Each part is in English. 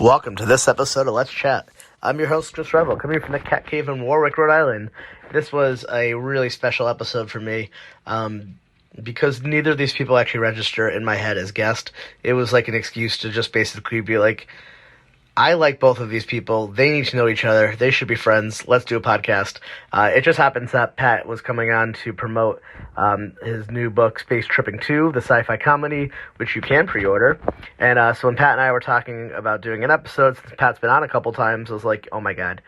Welcome to this episode of Let's Chat. I'm your host, Chris Revel, coming from the Cat Cave in Warwick, Rhode Island. This was a really special episode for me, because neither of these people actually register in my head as guest. It was like an excuse to just basically be like, I like both of these people. They need to know each other. They should be friends. Let's do a podcast. It just happens that Pat was coming on to promote his new book, Space Trippin 2, the sci-fi comedy, which you can pre-order. And so when Pat and I were talking about doing an episode, since Pat's been on a couple times, I was like, oh my God,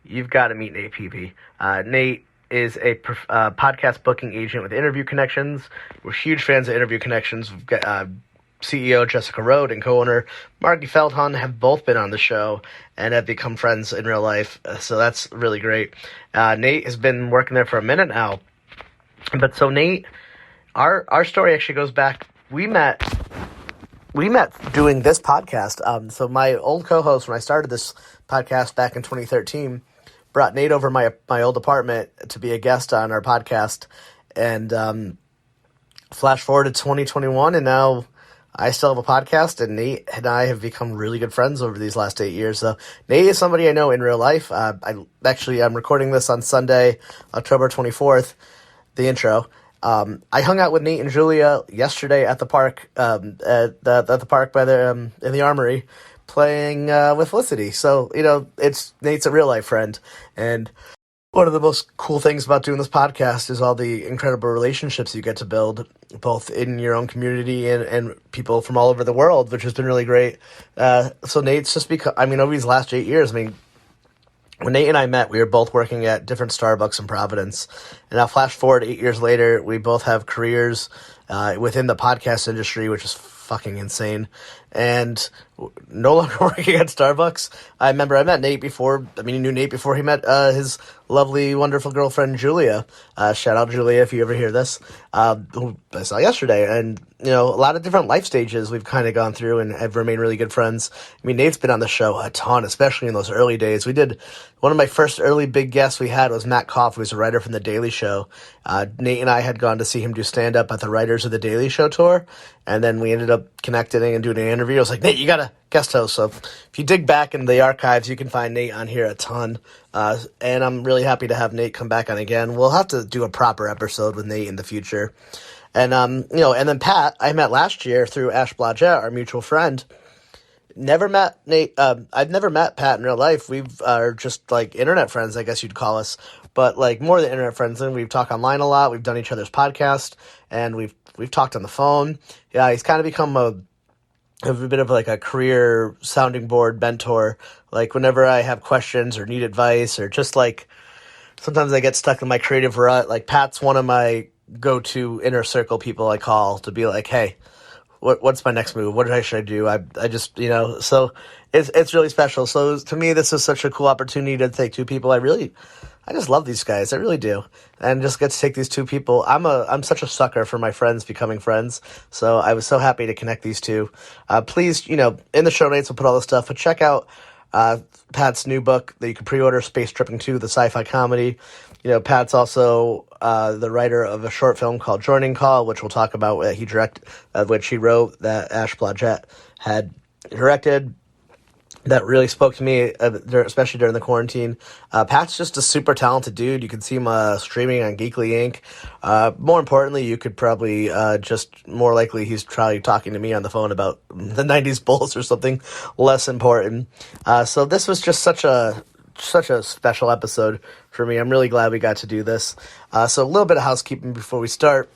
you've got to meet Nate Peavy. Nate is a podcast booking agent with Interview Connections. We're huge fans of Interview Connections. We've got CEO Jessica Rode and co-owner Margie Feldhahn have both been on the show and have become friends in real life, so that's really great. Nate has been working there for a minute now, but so Nate, our story actually goes back. We met doing this podcast. So my old co-host, when I started this podcast back in 2013, brought Nate over my old apartment to be a guest on our podcast, and flash forward to 2021, and now I still have a podcast, and Nate and I have become really good friends over these last 8 years. So Nate is somebody I know in real life. I'm recording this on Sunday, October 24th, the intro. I hung out with Nate and Julia yesterday at the park, at the park by in the Armory, playing with Felicity. So, Nate's a real life friend, and one of the most cool things about doing this podcast is all the incredible relationships you get to build, both in your own community and people from all over the world, which has been really great. So Nate's just over these last 8 years, when Nate and I met, we were both working at different Starbucks in Providence. And now flash forward 8 years later, we both have careers within the podcast industry, which is fucking insane. And no longer working at Starbucks. I remember I met Nate before. You knew Nate before he met his lovely, wonderful girlfriend, Julia. Shout out, Julia, if you ever hear this, who I saw yesterday. And, a lot of different life stages we've kind of gone through and have remained really good friends. Nate's been on the show a ton, especially in those early days. One of my first early big guests we had was Matt Koff, who's a writer from The Daily Show. Nate and I had gone to see him do stand-up at the Writers of The Daily Show tour, and then we ended up connecting and doing an interview. I was like, Nate, you got to guest host. So if you dig back in the archives, you can find Nate on here a ton. And I'm really happy to have Nate come back on again. We'll have to do a proper episode with Nate in the future. And, and then Pat, I met last year through Ash Blodgett, our mutual friend. Never met Nate. I've never met Pat in real life. We are just like internet friends, I guess you'd call us, but like more than internet friends. And we've talked online a lot. We've done each other's podcast, and we've talked on the phone. Yeah, he's kind of become a bit of like a career sounding board mentor. Like whenever I have questions or need advice, or just like sometimes I get stuck in my creative rut, like Pat's one of my go-to inner circle people I call to be like, hey, what's my next move? What should I do? I just, so it's really special. So to me, this is such a cool opportunity to take two people. I just love these guys. I really do. And just get to take these two people. I'm such a sucker for my friends becoming friends. So I was so happy to connect these two. Please, in the show notes, we'll put all this stuff, but check out Pat's new book that you can pre-order, Space Trippin 2, the sci-fi comedy. Pat's also the writer of a short film called Joining Call, which we'll talk about, which he wrote, that Ash Blodgett had directed. That really spoke to me, especially during the quarantine. Pat's just a super talented dude. You can see him streaming on Geekly Inc. More importantly, you could probably more likely he's probably talking to me on the phone about the 90s Bulls or something less important. So this was just such a special episode for me. I'm really glad we got to do this. So a little bit of housekeeping before we start.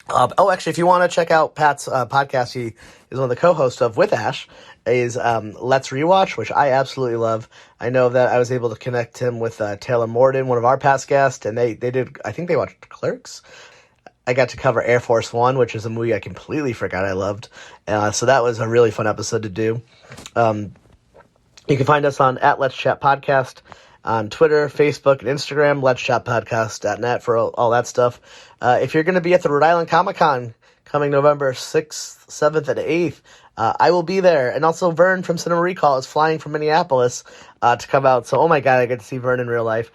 Actually, if you want to check out Pat's podcast, he is one of the co-hosts of with Ash, is Let's Rewatch, which I absolutely love. I know that I was able to connect him with Taylor Morden, one of our past guests, and they did, I think they watched Clerks. I got to cover Air Force One, which is a movie I completely forgot I loved. So that was a really fun episode to do. You can find us on @Let's Chat Podcast on Twitter, Facebook, and Instagram, letschatpodcast.net for all that stuff. If you're going to be at the Rhode Island Comic-Con coming November 6th, 7th, and 8th, I will be there. And also Vern from Cinema Recall is flying from Minneapolis to come out. So, oh my God, I get to see Vern in real life.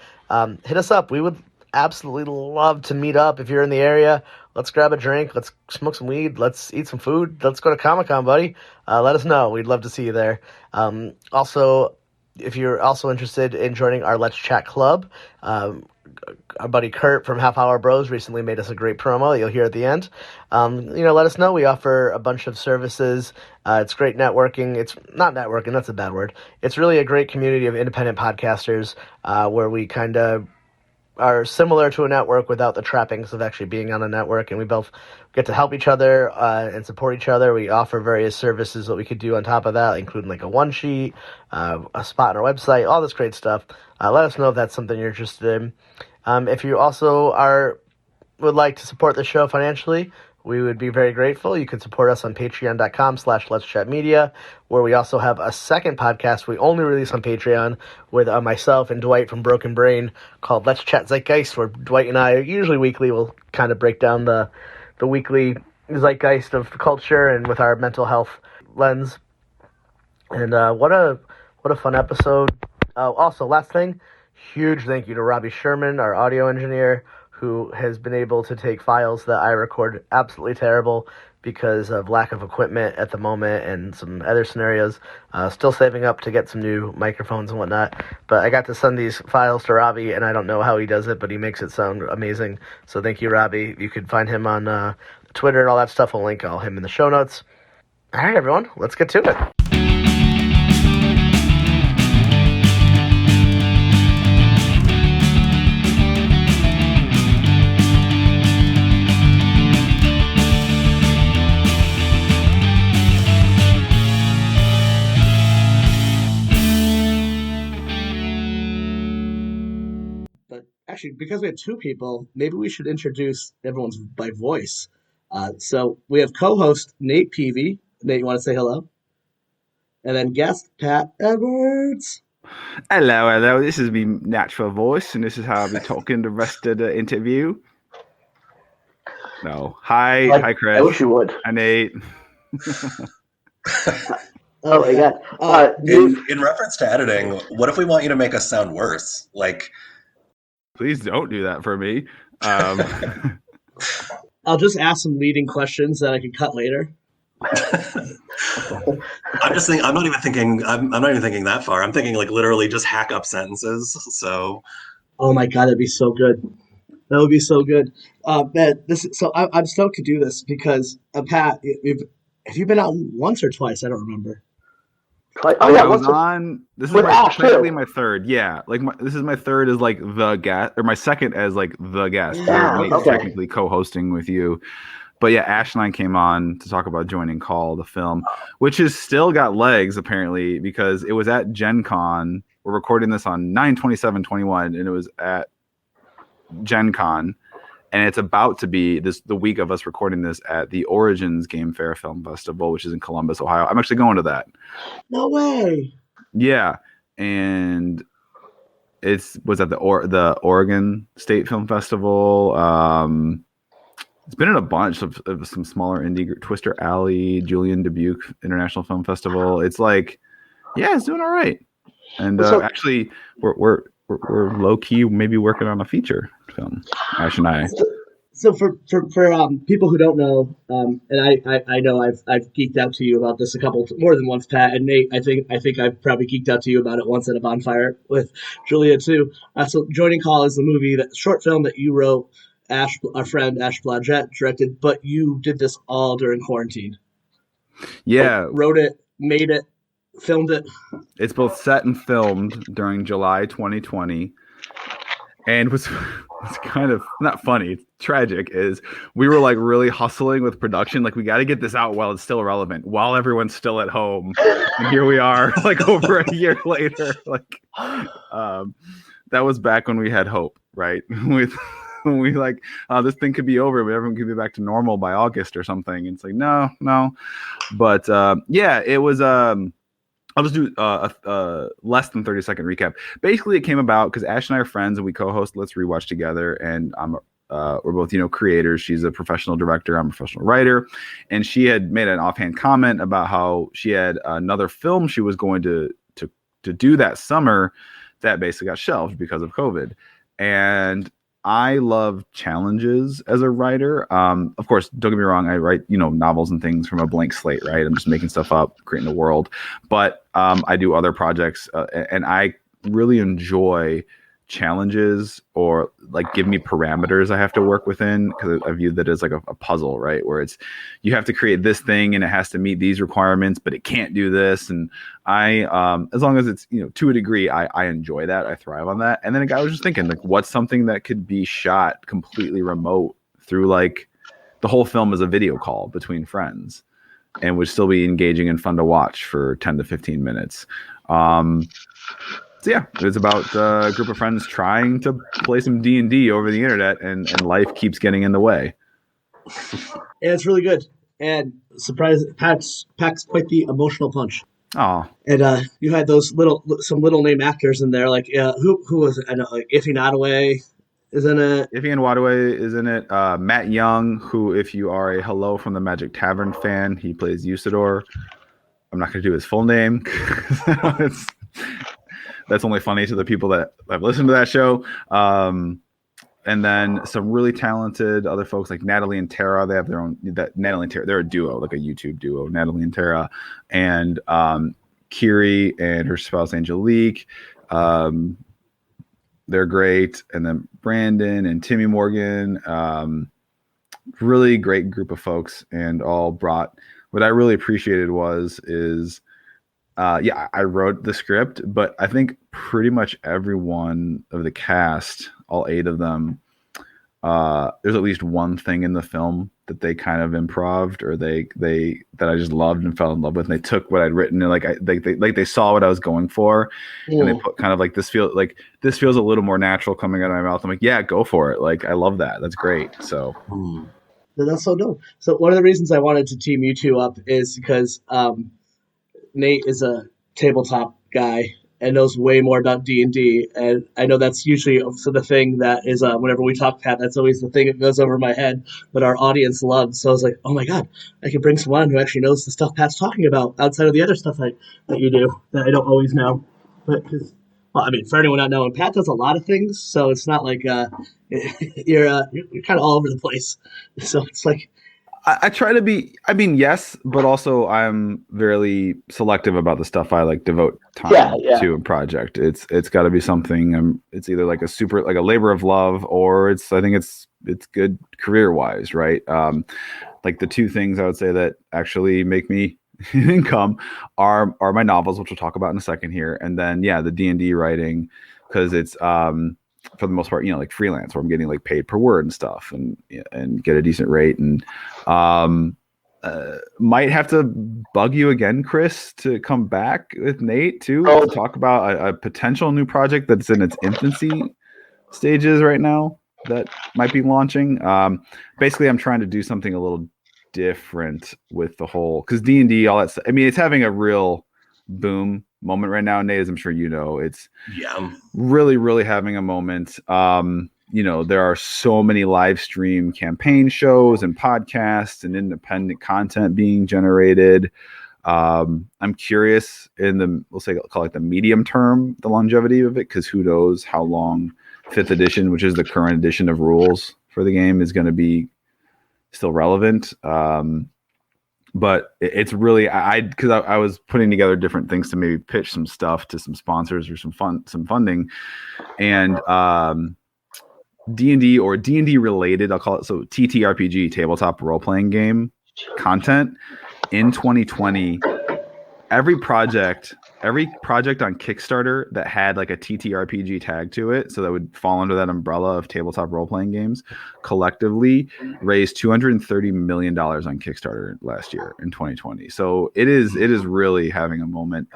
Hit us up. We would absolutely love to meet up if you're in the area, let's grab a drink, let's smoke some weed, let's eat some food, let's go to Comic-Con, buddy. Let us know. We'd love to see you there. Also, if you're also interested in joining our Let's Chat Club, our buddy Kurt from Half Hour Bros recently made us a great promo you'll hear at the end. Let us know. We offer a bunch of services. It's great networking. It's not networking, that's a bad word. It's really a great community of independent podcasters where we kind of are similar to a network without the trappings of actually being on a network, and we both get to help each other and support each other. We offer various services that we could do on top of that, including like a one sheet, a spot on our website, all this great stuff. Let us know if that's something you're interested in. If you also would like to support the show financially, we would be very grateful. You can support us on patreon.com/letschatmedia, where we also have a second podcast we only release on Patreon with myself and Dwight from Broken Brain called Let's Chat Zeitgeist, where Dwight and I, usually weekly, will kind of break down the weekly zeitgeist of culture and with our mental health lens. And what a fun episode. Also, last thing, huge thank you to Robbie Sherman, our audio engineer, who has been able to take files that I record absolutely terrible because of lack of equipment at the moment and some other scenarios. Still saving up to get some new microphones and whatnot. But I got to send these files to Robbie, and I don't know how he does it, but he makes it sound amazing. So thank you, Robbie. You can find him on Twitter and all that stuff. I'll link all him in the show notes. All right, everyone, let's get to it. Actually, because we have two people, maybe we should introduce everyone's by voice. So we have co-host Nate Peavy. Nate, you want to say hello? And then guest Pat Edwards. Hello. This is my natural voice, and this is how I'll be talking the rest of the interview. No. Hi, Chris. I wish you would. Hi, Nate. Oh my God. In reference to editing, what if we want you to make us sound worse? Like, please don't do that for me. I'll just ask some leading questions that I can cut later. I'm not even thinking that far. I'm thinking like literally just hack up sentences. So, oh my God, that'd be so good. That would be so good. Man, I'm stoked to do this because Pat, have you been out once or twice? I don't remember. I was on. This is technically my third. Yeah, this is my third as like the guest, or my second as like the guest. Yeah, okay. Technically co-hosting with you, but yeah, Ash and I came on to talk about Joining Call, the film, which has still got legs apparently because it was at Gen Con. We're recording this on 9/27/21, and it was at Gen Con. And it's about to be the week of us recording this at the Origins Game Fair Film Festival, which is in Columbus, Ohio. I'm actually going to that. No way. Yeah, and was at the Oregon State Film Festival. It's been in a bunch of some smaller indie group, Twister Alley, Julian Dubuque International Film Festival. It's like, yeah, it's doing all right. And actually, we're low key maybe working on a feature film, Ash and I. So for people who don't know, and I know I've geeked out to you about this more than once, Pat, and Nate, I think I've probably geeked out to you about it once at a bonfire with Julia too. So Joining Call is the short film that you wrote, our friend Ash Blodgett directed, but you did this all during quarantine. Yeah, wrote it, made it, filmed it. It's both set and filmed during July 2020, and what's kind of not funny, it's tragic, is we were like really hustling with production. Like, we got to get this out while it's still relevant, while everyone's still at home. And here we are, like over a year later. Like, that was back when we had hope, right? We like, this thing could be over, but everyone could be back to normal by August or something. And it's like, no. But yeah, it was. I'll just do a less than 30-second recap. Basically, it came about because Ash and I are friends, and we co-host Let's Rewatch together. And we're both, creators. She's a professional director. I'm a professional writer. And she had made an offhand comment about how she had another film she was going to do that summer that basically got shelved because of COVID. And I love challenges as a writer. Of course, don't get me wrong. I write, novels and things from a blank slate, right? I'm just making stuff up, creating a world. But I do other projects, and I really enjoy challenges or like give me parameters I have to work within, because I view that as like a puzzle, right? Where it's you have to create this thing and it has to meet these requirements, but it can't do this. And I, as long as it's to a degree, I enjoy that. I thrive on that. And then I was just thinking, like, what's something that could be shot completely remote through like the whole film is a video call between friends, and would still be engaging and fun to watch for 10 to 15 minutes. So yeah, it's about a group of friends trying to play some D&D over the internet, and life keeps getting in the way. And it's really good. And surprise, packs quite the emotional punch. Oh, and you had some little name actors in there, like who was it? I know, like Iffy Nottaway is in it. Iffy Nottaway is in it. Matt Young, who, if you are a Hello from the Magic Tavern fan, he plays Usador. I'm not going to do his full name. That's only funny to the people that have listened to that show. And then some really talented other folks like Natalie and Tara. They have their own. Natalie and Tara, they're a duo, like a YouTube duo. Natalie and Tara, and Kiri and her spouse Angelique. They're great. And then Brandon and Timmy Morgan. Really great group of folks, and all brought. What I really appreciated is. I wrote the script, but I think pretty much everyone of the cast, all 8 of them, there's at least one thing in the film that they kind of improved, or they that I just loved and fell in love with. And they took what I'd written and they saw what I was going for, and they put kind of like this feels a little more natural coming out of my mouth. I'm like, yeah, go for it. Like, I love that. That's great. So. That's so dope. So one of the reasons I wanted to team you two up is because Nate is a tabletop guy and knows way more about D&D, and I know that's usually also the thing that is whenever we talk, Pat, that's always the thing that goes over my head, but our audience loves. So I was like, oh my god, I could bring someone who actually knows the stuff Pat's talking about outside of the other stuff that you do that I don't always know. But for anyone not knowing, Pat does a lot of things, so it's not like you're kind of all over the place. So it's like. I try to be, yes, but also I'm very selective about the stuff I like devote time to a project. It's got to be something. It's either like a labor of love, or I think it's good career wise, right? Like the 2 things I would say that actually make me income are my novels, which we'll talk about in a second here, and then the D&D writing, because it's for the most part, like freelance, where I'm getting like paid per word and stuff, and get a decent rate. And might have to bug you again, Chris, to come back with Nate too, to talk about a potential new project that's in its infancy stages right now that might be launching. Basically, I'm trying to do something a little different with the whole, because D&D, all that stuff. It's having a real boom moment right now, Nate, as I'm sure you know. It's really, really having a moment. There are so many live stream campaign shows and podcasts and independent content being generated. I'm curious call it the medium term, the longevity of it, because who knows how long 5th edition, which is the current edition of rules for the game, is going to be still relevant. But it's really, because I was putting together different things to maybe pitch some stuff to some sponsors or some funding, and D&D or D&D related, I'll call it, so TTRPG, tabletop role playing game content in 2020. Every project on Kickstarter that had like a TTRPG tag to it, so that would fall under that umbrella of tabletop role-playing games, collectively raised $230 million on Kickstarter last year in 2020. So it is really having a moment.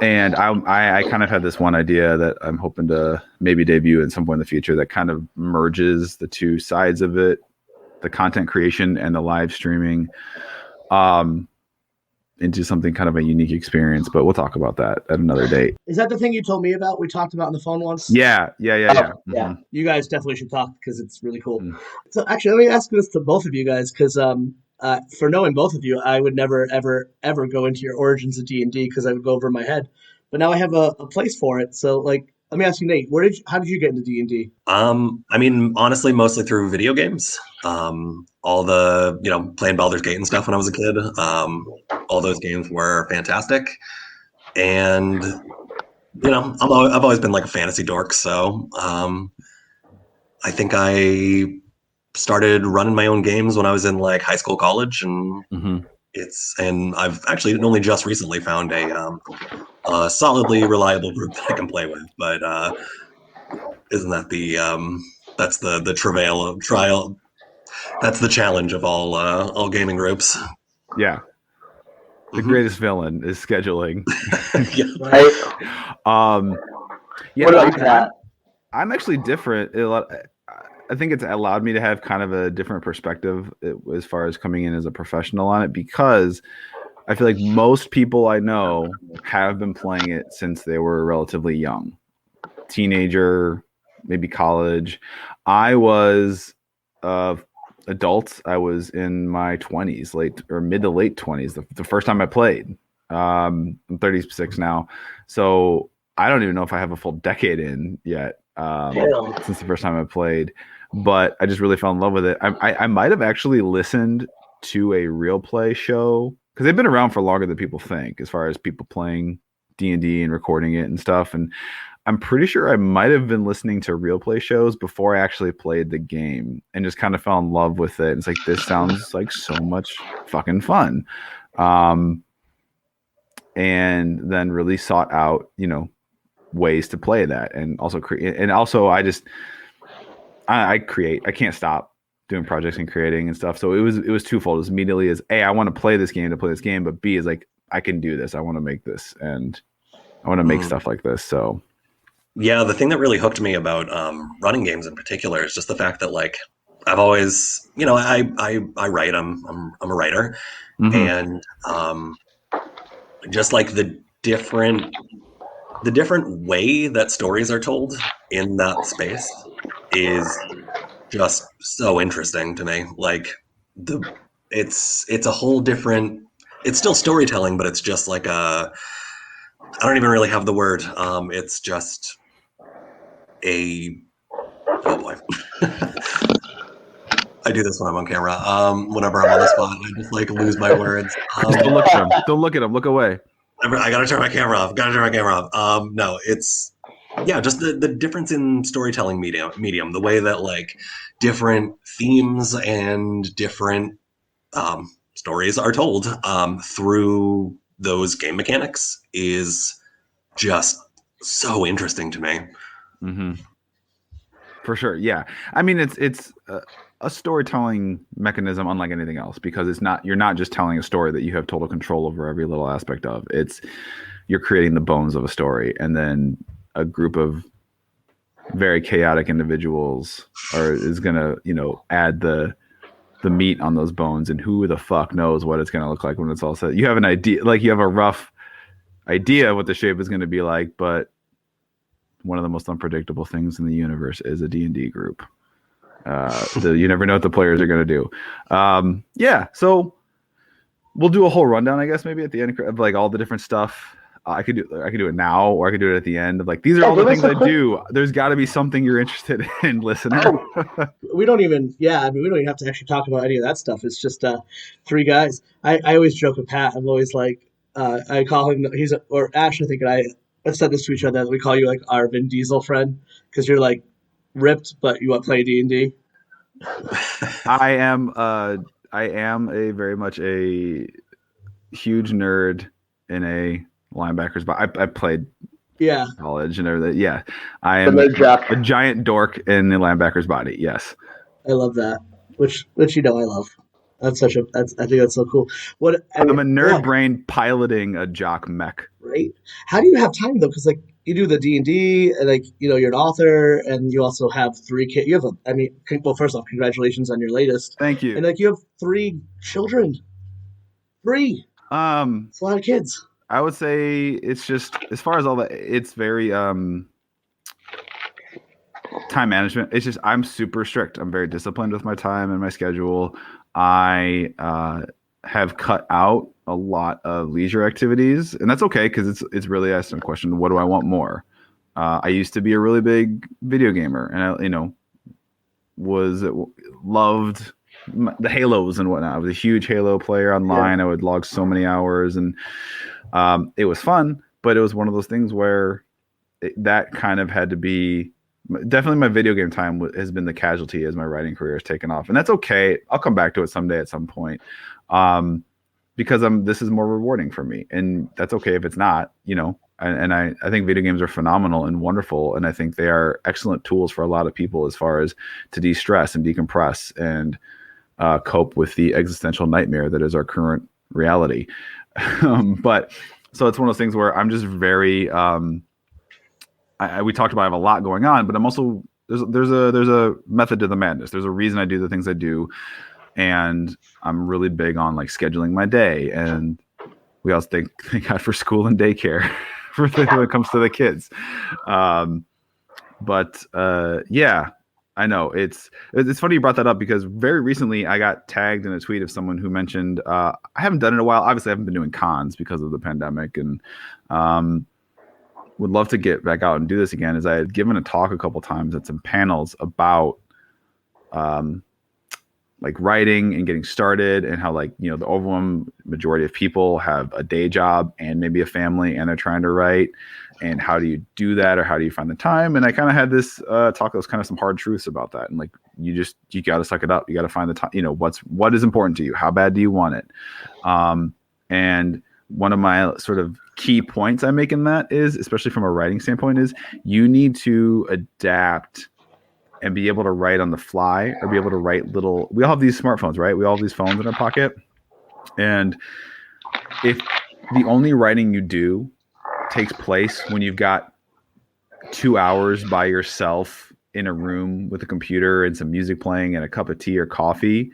And I kind of had this one idea that I'm hoping to maybe debut at some point in the future that kind of merges the 2 sides of it, the content creation and the live streaming, into something kind of a unique experience. But we'll talk about that at another date. Is that the thing you told me about? We talked about on the phone once? Yeah. Yeah. You guys definitely should talk, because it's really cool. So actually, let me ask this to both of you guys, because for knowing both of you, I would never, ever, ever go into your origins of D&D, because I would go over my head. But now I have a place for it. So, like, let me ask you, Nate. How did you get into D&D? I mean, honestly, mostly through video games. All the, playing Baldur's Gate and stuff when I was a kid. All those games were fantastic. And, I've always been like a fantasy dork. So I think I started running my own games when I was in like high school, college. And and I've actually only just recently found a solidly reliable group that I can play with. But isn't that that's the travail of trial? That's the challenge of all gaming groups. Yeah. The greatest villain is scheduling. Yeah. What about that? I'm actually different. I think it's allowed me to have kind of a different perspective as far as coming in as a professional on it, because I feel like most people I know have been playing it since they were relatively young. Teenager, maybe college. I was adult. I was in my 20s, mid to late 20s, the first time I played. I'm 36 now, so I don't even know if I have a full decade in yet since the first time I played. But I just really fell in love with it. I might have actually listened to a real play show, because they've been around for longer than people think, as far as people playing D&D and recording it and stuff. And I'm pretty sure I might have been listening to real play shows before I actually played the game, and just kind of fell in love with it. It's like, this sounds like so much fucking fun. And then really sought out, ways to play that, and also create. And also I create. I can't stop doing projects and creating and stuff. So it was twofold. It was immediately as, A, I want to play this game to play this game, but B is like, I can do this. I want to make this, and I want to make stuff like this. So yeah, the thing that really hooked me about running games in particular is just the fact that, like, I've always, I write. I'm a writer, and just like the different way that stories are told in that space is just so interesting to me. Like, it's a whole different. It's still storytelling, but it's just like I don't even really have the word. It's just oh boy. I do this when I'm on camera. Whenever I'm on the spot, I just like lose my words. Don't look at him. Don't look at him. Look away. I gotta turn my camera off. No, it's just the difference in storytelling medium, the way that like different themes and different stories are told through those game mechanics is just so interesting to me. For sure, yeah. I mean, it's a storytelling mechanism unlike anything else, because you're not just telling a story that you have total control over every little aspect of. You're creating the bones of a story, and then a group of very chaotic individuals is gonna add the meat on those bones, and who the fuck knows what it's gonna look like when it's all set. You have an idea, like you have a rough idea what the shape is going to be like, but one of the most unpredictable things in the universe is a D&D group. You never know what the players are going to do. So we'll do a whole rundown, I guess, maybe at the end of like all the different stuff. I could do it now, or I could do it at the end. Of like, these are all the things I do. There's got to be something you're interested in, listener. We don't even have to actually talk about any of that stuff. It's just three guys. I always joke with Pat. I'm always like, I call him. Or Ash, I think, and I've said this to each other. We call you like our Vin Diesel friend, because you're like ripped, but you want to play D&D. I am a very much a huge nerd in a linebackers, but I played college and everything. Yeah, I am a giant dork in the linebacker's body. Yes, I love that. Which I love. I think that's so cool. I'm a nerd brain piloting a jock mech. Right? How do you have time though? Because like you do the D&D, and like you're an author, and you also have 3 kids. You have first off, congratulations on your latest. Thank you. And like you have 3 children. 3. It's a lot of kids. I would say it's just, as far as all that, it's very time management. It's just, I'm super strict. I'm very disciplined with my time and my schedule. I have cut out a lot of leisure activities, and that's okay, because it's really asking a question: what do I want more? I used to be a really big video gamer, and I, loved the Halos and whatnot. I was a huge Halo player online. I would log so many hours, and it was fun. But it was one of those things where that kind of had to be. Definitely, my video game time has been the casualty as my writing career has taken off, and that's okay. I'll come back to it someday at some point, because this is more rewarding for me, and that's okay if it's not. And I think video games are phenomenal and wonderful, and I think they are excellent tools for a lot of people as far as to de-stress and decompress and cope with the existential nightmare that is our current reality. But so it's one of those things where I'm just very. We talked about I have a lot going on, but I'm also there's a method to the madness. There's a reason I do the things I do, and I'm really big on like scheduling my day. And we also thank God for school and daycare when it comes to the kids. But yeah, I know it's funny you brought that up, because very recently I got tagged in a tweet of someone who mentioned I haven't done it in a while. Obviously, I haven't been doing cons because of the pandemic, and would love to get back out and do this again. As I had given a talk a couple times at some panels about like writing and getting started, and how the overwhelming majority of people have a day job and maybe a family, and they're trying to write, and how do you do that, or how do you find the time? And I kind of had this talk that was kind of some hard truths about that, and like you got to suck it up. You got to find the time. What is important to you? How bad do you want it? And one of my sort of key points I make in that is, especially from a writing standpoint, is you need to adapt and be able to write on the fly, or be able to write we all have these smartphones, right? We all have these phones in our pocket. And if the only writing you do takes place when you've got 2 hours by yourself in a room with a computer and some music playing and a cup of tea or coffee,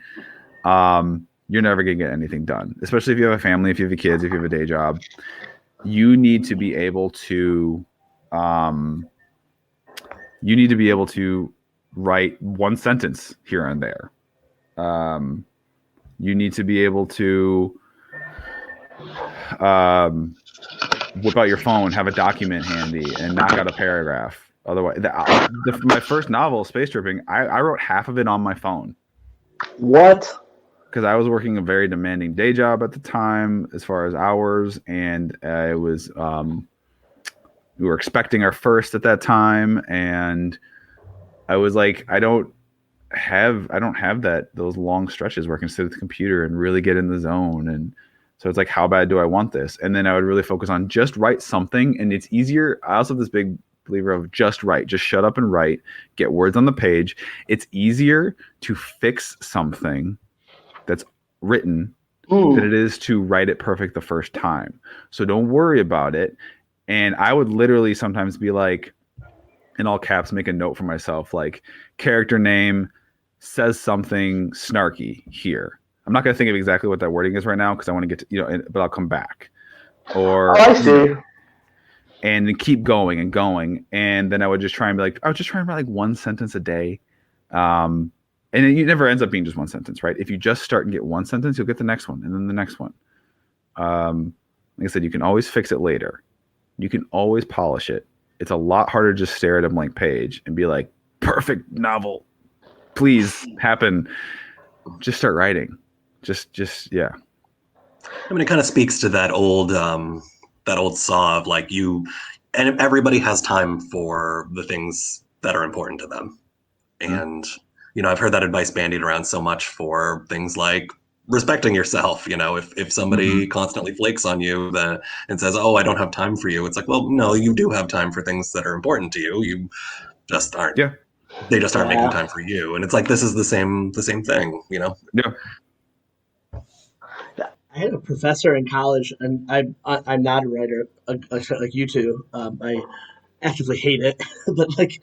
you're never going to get anything done, especially if you have a family, if you have kids, if you have a day job. You need to be able to write one sentence here and there. You need to be able to whip out your phone, have a document handy, and knock out a paragraph. Otherwise, my first novel, Space Tripping, I wrote half of it on my phone. What? Because I was working a very demanding day job at the time as far as hours, and we were expecting our first at that time, and I was like, I don't have those long stretches where I can sit at the computer and really get in the zone. And so it's like, how bad do I want this? And then I would really focus on just write something, and it's easier. I also have this big believer of just write, just shut up and write, get words on the page. It's easier to fix something that's written than it is to write it perfect the first time. So don't worry about it. And I would literally sometimes be like, in all caps, make a note for myself, like, character name says something snarky here. I'm not going to think of exactly what that wording is right now, because I want to get to, but I'll come back. Or I see. And then keep going and going. And then I would just try and be like, I would just try and write like one sentence a day. And it never ends up being just one sentence, right? If you just start and get one sentence, you'll get the next one, and then the next one. Like I said, you can always fix it later. You can always polish it. It's a lot harder to just stare at a blank page and be like, perfect novel, please happen. Just start writing. Just yeah. I mean, it kind of speaks to that old saw of like and everybody has time for the things that are important to them. And I've heard that advice bandied around so much for things like respecting yourself. If somebody constantly flakes on you and says, "Oh, I don't have time for you," it's like, well, no, you do have time for things that are important to you. You just aren't. Yeah. They just aren't making time for you. And it's like, this is the same thing. Yeah. I had a professor in college, and I'm not a writer like you two. I actively hate it, but like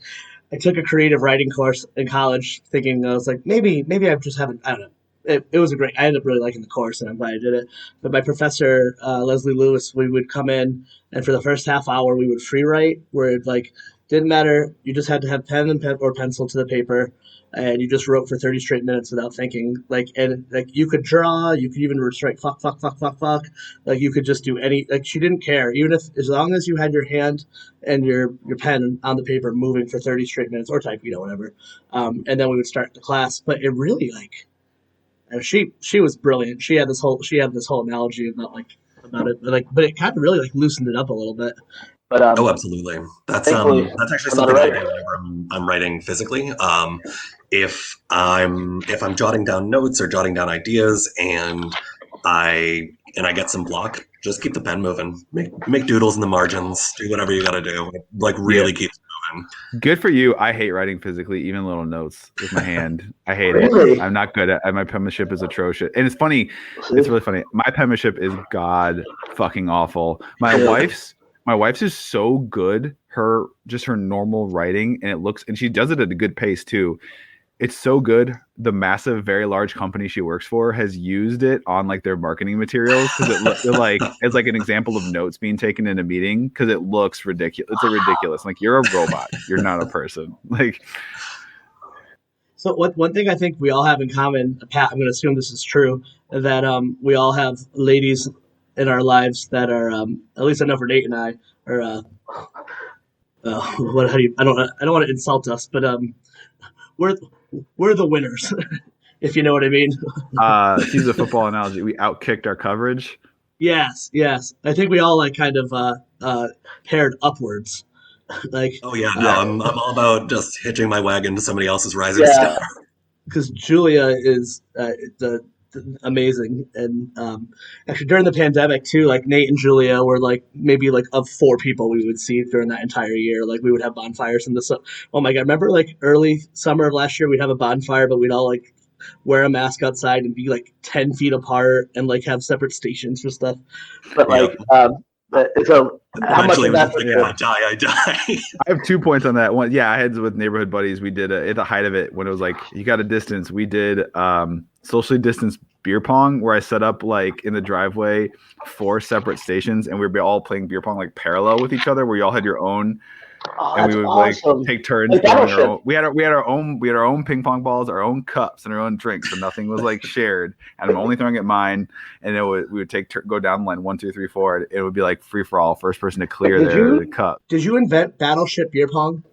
I took a creative writing course in college, thinking I was like, maybe I just haven't. I don't know. It was I ended up really liking the course, and I'm glad I did it. But my professor, Leslie Lewis, we would come in, and for the first half hour, we would free write, where like Didn't matter. You just had to have pen or pencil to the paper, and you just wrote for 30 straight minutes without thinking. And you could draw. You could even write fuck, fuck, fuck, fuck, fuck. Like you could just do any. Like she didn't care, even if as long as you had your hand and your pen on the paper moving for 30 straight minutes or type, whatever. And then we would start the class. But it really she was brilliant. She had this whole analogy about it, but it kind of really loosened it up a little bit. But oh, absolutely. That's actually something I do whenever I'm writing physically. If I'm jotting down notes or jotting down ideas and I get some block, just keep the pen moving. Make doodles in the margins. Do whatever you got to do. Really keep moving. Good for you. I hate writing physically, even little notes with my hand. I hate it. I'm not good at my penmanship is atrocious. And it's funny. It's really funny. My penmanship is god fucking awful. My wife's is so good. Her normal writing, and she does it at a good pace too. It's so good. The massive, very large company she works for has used it on their marketing materials because it's an example of notes being taken in a meeting because it looks ridiculous. It's ridiculous. You're a robot. You're not a person. So one thing I think we all have in common, Pat, I'm going to assume this is true, that we all have ladies in our lives that are at least I know for Nate and I are I don't want to insult us, but we're the winners, if you know what I mean. To use a football analogy, we outkicked our coverage. Yes. I think we all kind of paired upwards. Oh yeah, no, I'm all about just hitching my wagon to somebody else's rising star. Because Julia is amazing, and actually during the pandemic too, Nate and Julia were maybe of 4 people we would see during that entire year. We would have bonfires in the oh my god, remember early summer of last year we'd have a bonfire, but we'd all wear a mask outside and be 10 feet apart and have separate stations for stuff. But so how much of that? I die. I have 2 points on that. One, I had with neighborhood buddies. We did at the height of it when it was you got a distance. We did socially distanced beer pong where I set up in the driveway 4 separate stations and we'd be all playing beer pong parallel with each other where you all had your own. And we would awesome. take turns. We had our own ping pong balls, our own cups, and our own drinks, so nothing was shared. And I'm only throwing at mine. And we would go down the line 1, 2, 3, 4. It would be free for all, first person to clear the cup. Did you invent Battleship beer pong?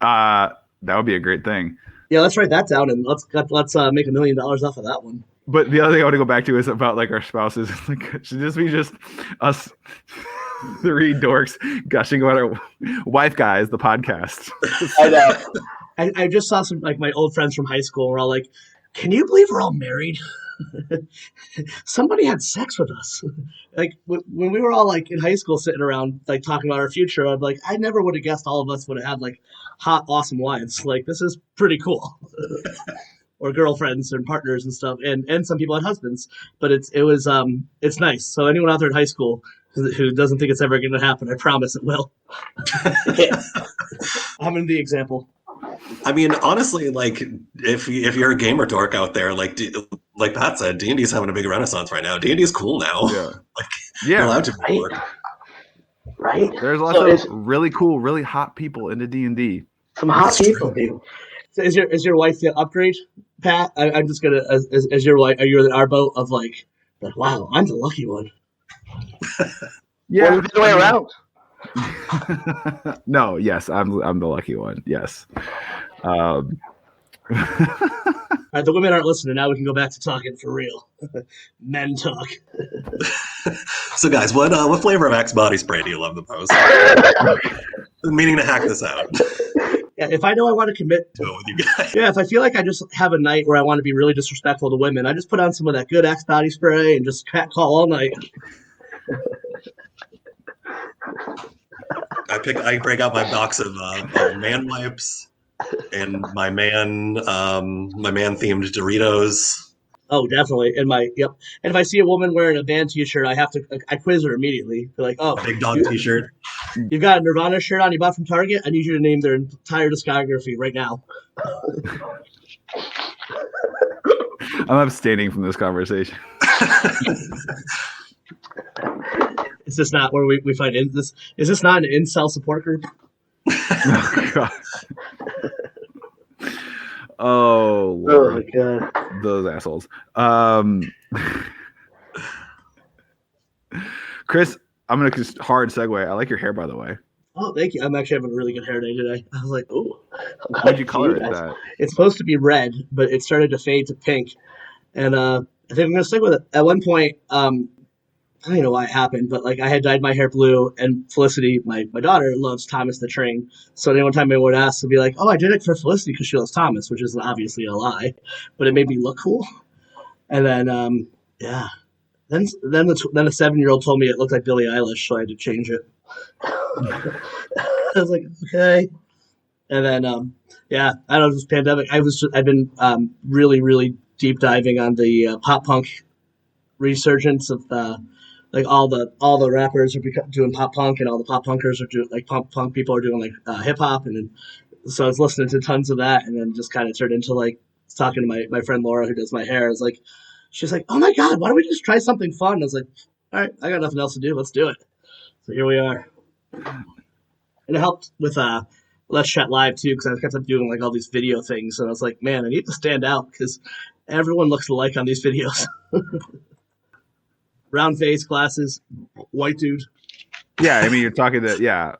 That would be a great thing. Yeah, let's write that down and let's make $1 million off of that one. But the other thing I want to go back to is about our spouses. Should this be just us 3 dorks gushing about our wife guys, the podcast? I know. I just saw some my old friends from high school. We're all can you believe we're all married? Somebody had sex with us. When we were all in high school sitting around talking about our future, I'm I never would have guessed all of us would have had hot, awesome wives. This is pretty cool. Or girlfriends and partners and stuff, and some people had husbands. But it's nice. So anyone out there in high school who doesn't think it's ever going to happen, I promise it will. I'm in the example. I mean, honestly, if you're a gamer dork out there, like Pat said, D&D's having a big renaissance right now. D&D's cool now. You're allowed to work. Right. There's lots of really cool, really hot people into D&D. Some hot people, dude. So is your wife the upgrade, Pat? I'm just gonna as your wife. Are you in our boat of wow, I'm the lucky one? Or the other way around. No, yes, I'm the lucky one. Yes. All right, the women aren't listening. Now we can go back to talking for real. Men talk. So, guys, what flavor of Axe body spray do you love the most? Meaning to hack this out. Yeah, if I know I want to commit to it with you guys. Yeah, if I feel like I just have a night where I want to be really disrespectful to women, I just put on some of that good Axe body spray and just cat call all night. I break out my box of man wipes and my man themed Doritos. Oh, definitely. And if I see a woman wearing a band T-shirt, I quiz her immediately. They're like, "Oh, big dog T-shirt. You've got a Nirvana shirt on you bought from Target. I need you to name their entire discography right now." I'm abstaining from this conversation. Is this not where we find this? Is this not an incel support group? Oh, God. Oh, Oh Lord. my god. Those assholes. Chris, I'm gonna just hard segue. I like your hair, by the way. Oh, thank you. I'm actually having a really good hair day today. I was like, Ooh. Why'd you color it guys. that? it's supposed to be red, but it started to fade to pink. And I think I'm gonna stick with it. At one point, I don't know why it happened, but like I had dyed my hair blue, and Felicity, my daughter, loves Thomas the Train. So any one time anyone would ask, would be like, "Oh, I did it for Felicity because she loves Thomas," which is obviously a lie, but it made me look cool. And then, yeah, then a 7-year-old told me it looked like Billie Eilish, so I had to change it. I was like, okay. And then, yeah, I don't know, this pandemic. I've been really deep diving on the pop punk resurgence of like all the rappers are doing pop punk, and all the pop punkers are doing like pop punk people are doing like hip hop, and then so I was listening to tons of that, and then just kind of turned into like talking to my friend Laura who does my hair. I was like, she's like, oh my god, why don't we just try something fun? I was like, all right, I got nothing else to do, let's do it. So here we are, and it helped with Let's Chat Live too, because I kept up doing like all these video things, and I was like, man, I need to stand out because everyone looks alike on these videos. Round face, glasses, white dude. Yeah, I mean, you're talking to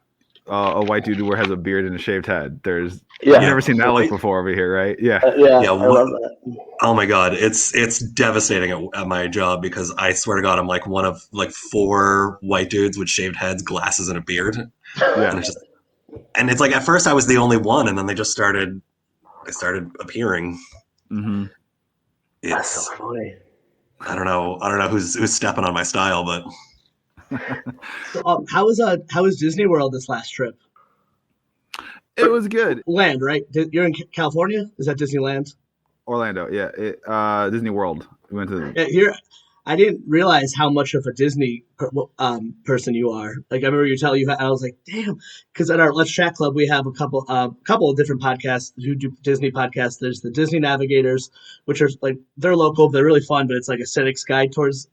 a white dude who has a beard and a shaved head. There's Yeah. you've never seen that look before over here, right? Yeah. Yeah, Yeah, I love that. Oh my god, it's devastating at my job because I swear to God, I'm like one of like 4 white dudes with shaved heads, glasses, and a beard. Yeah. And it's like at first I was the only one, and then they started appearing. Mm-hmm. That's so It's funny. I don't know who's stepping on my style, but So, how was Disney World this last trip? It was good. Land, right? You're in California? Is that Disneyland? Orlando, yeah. Disney World. We went to. Yeah, here, I didn't realize how much of a Disney person you are. Like I remember you telling you, I was like, damn, because at our Let's Chat Club we have a couple of different podcasts who do Disney podcasts. There's the Disney Navigators, which are like they're local, they're really fun, but it's like a cynic's guide towards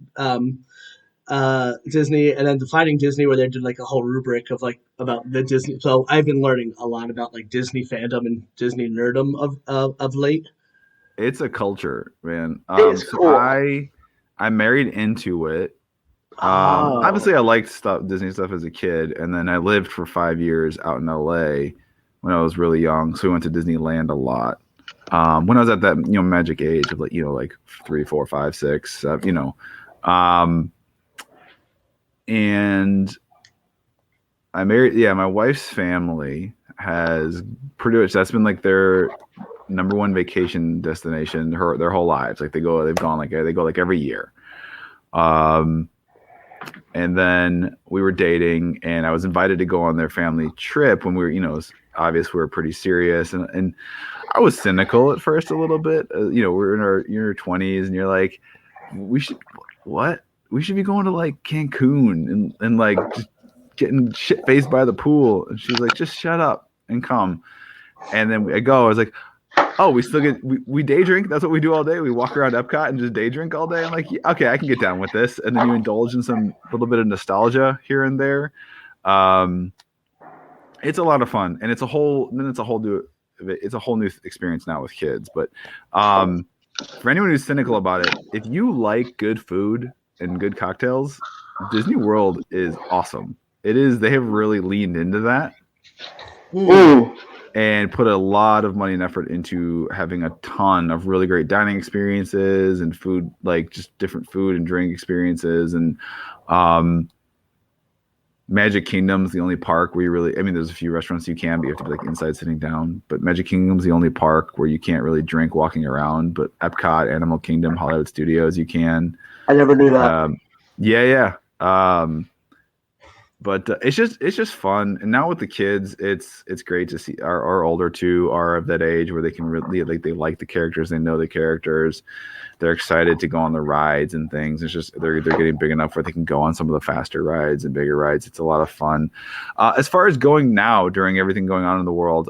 Disney, and then Defining Disney, where they did like a whole rubric of like about the Disney. So I've been learning a lot about like Disney fandom and Disney nerdom of late. It's a culture, man. It's so cool. I married into it. Oh. Obviously, I liked Disney stuff as a kid, and then I lived for 5 years out in LA when I was really young. So we went to Disneyland a lot. When I was at that magic age of like 3, 4, 5, 6, 7, and I married. Yeah, my wife's family has pretty much that's been like their number one vacation destination their whole lives. Like they go like every year. And then we were dating, and I was invited to go on their family trip when we were, it was obvious we were pretty serious, and I was cynical at first a little bit. We're in your 20s, and you're like, we should be going to like Cancun and like just getting shit faced by the pool. And she's like, just shut up and come. And then I was like, oh, we day drink. That's what we do all day. We walk around Epcot and just day drink all day. I'm like, yeah, okay, I can get down with this. And then you indulge in some little bit of nostalgia here and there. It's a lot of fun, and it's a whole new experience now with kids. But for anyone who's cynical about it, if you like good food and good cocktails, Disney World is awesome. It is. They have really leaned into that. Ooh. And put a lot of money and effort into having a ton of really great dining experiences and food, like just different food and drink experiences. And Magic Kingdom's the only park where there's a few restaurants you can, but you have to be like inside sitting down. But Magic Kingdom's the only park where you can't really drink walking around. But Epcot, Animal Kingdom, Hollywood Studios, you can. I never knew that. Yeah. But it's just fun, and now with the kids, it's great to see. Our older two are of that age where they can really they like the characters, they know the characters, they're excited to go on the rides and things. It's just they're getting big enough where they can go on some of the faster rides and bigger rides. It's a lot of fun. As far as going now during everything going on in the world,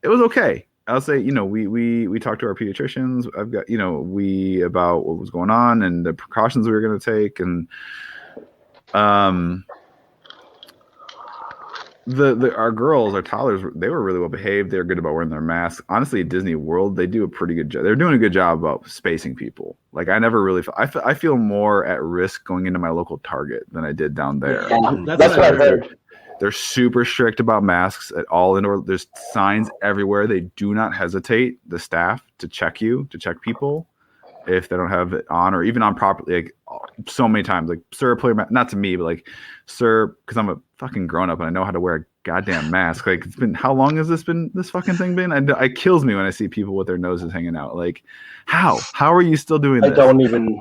it was okay. I'll say, we talked to our pediatricians. I've got about what was going on and the precautions we were going to take, and our girls, our toddlers, they were really well behaved. They were good about wearing their masks. Honestly, at Disney World, they do a pretty good job. They're doing a good job about spacing people. Like I never really, I feel more at risk going into my local Target than I did down there. Yeah, that's what I've heard. They're super strict about masks at all indoor. There's signs everywhere. They do not hesitate, the staff, to check people if they don't have it on or even on properly. Like so many times, like, sir, pull your mask. Not to me, but like, sir, because I'm a fucking grown up and I know how to wear a goddamn mask. Like, it's been, how long has this fucking thing been? It kills me when I see people with their noses hanging out. Like, how are you still doing this? I don't even.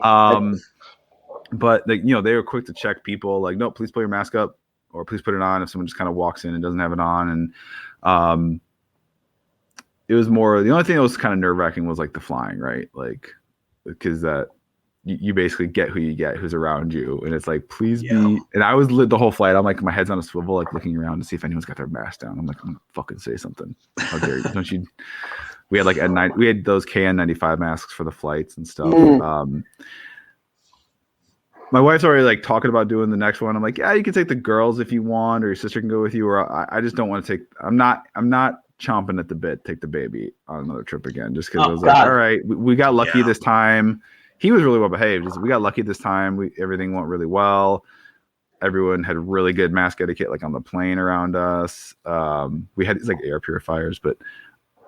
But like, they were quick to check people. Like, no, please pull your mask up or please put it on if someone just kind of walks in and doesn't have it on. And it was more, the only thing that was kind of nerve wracking was like the flying, right? Like, because that you basically get who you get, who's around you, and it's like, please be. And I was lit the whole flight. I'm like, my head's on a swivel, like looking around to see if anyone's got their mask down. I'm like, I'm gonna fucking say something. How dare you? Don't you? We had like at night, we had those KN95 masks for the flights and stuff. My wife's already like talking about doing the next one. I'm like, yeah, you can take the girls if you want, or your sister can go with you, or I just don't want to take. I'm not chomping at the bit take the baby on another trip again, just because I was like, all right, we got lucky this time. He was really well behaved. We got lucky this time. Everything went really well. Everyone had really good mask etiquette, like on the plane around us. We had these like air purifiers, but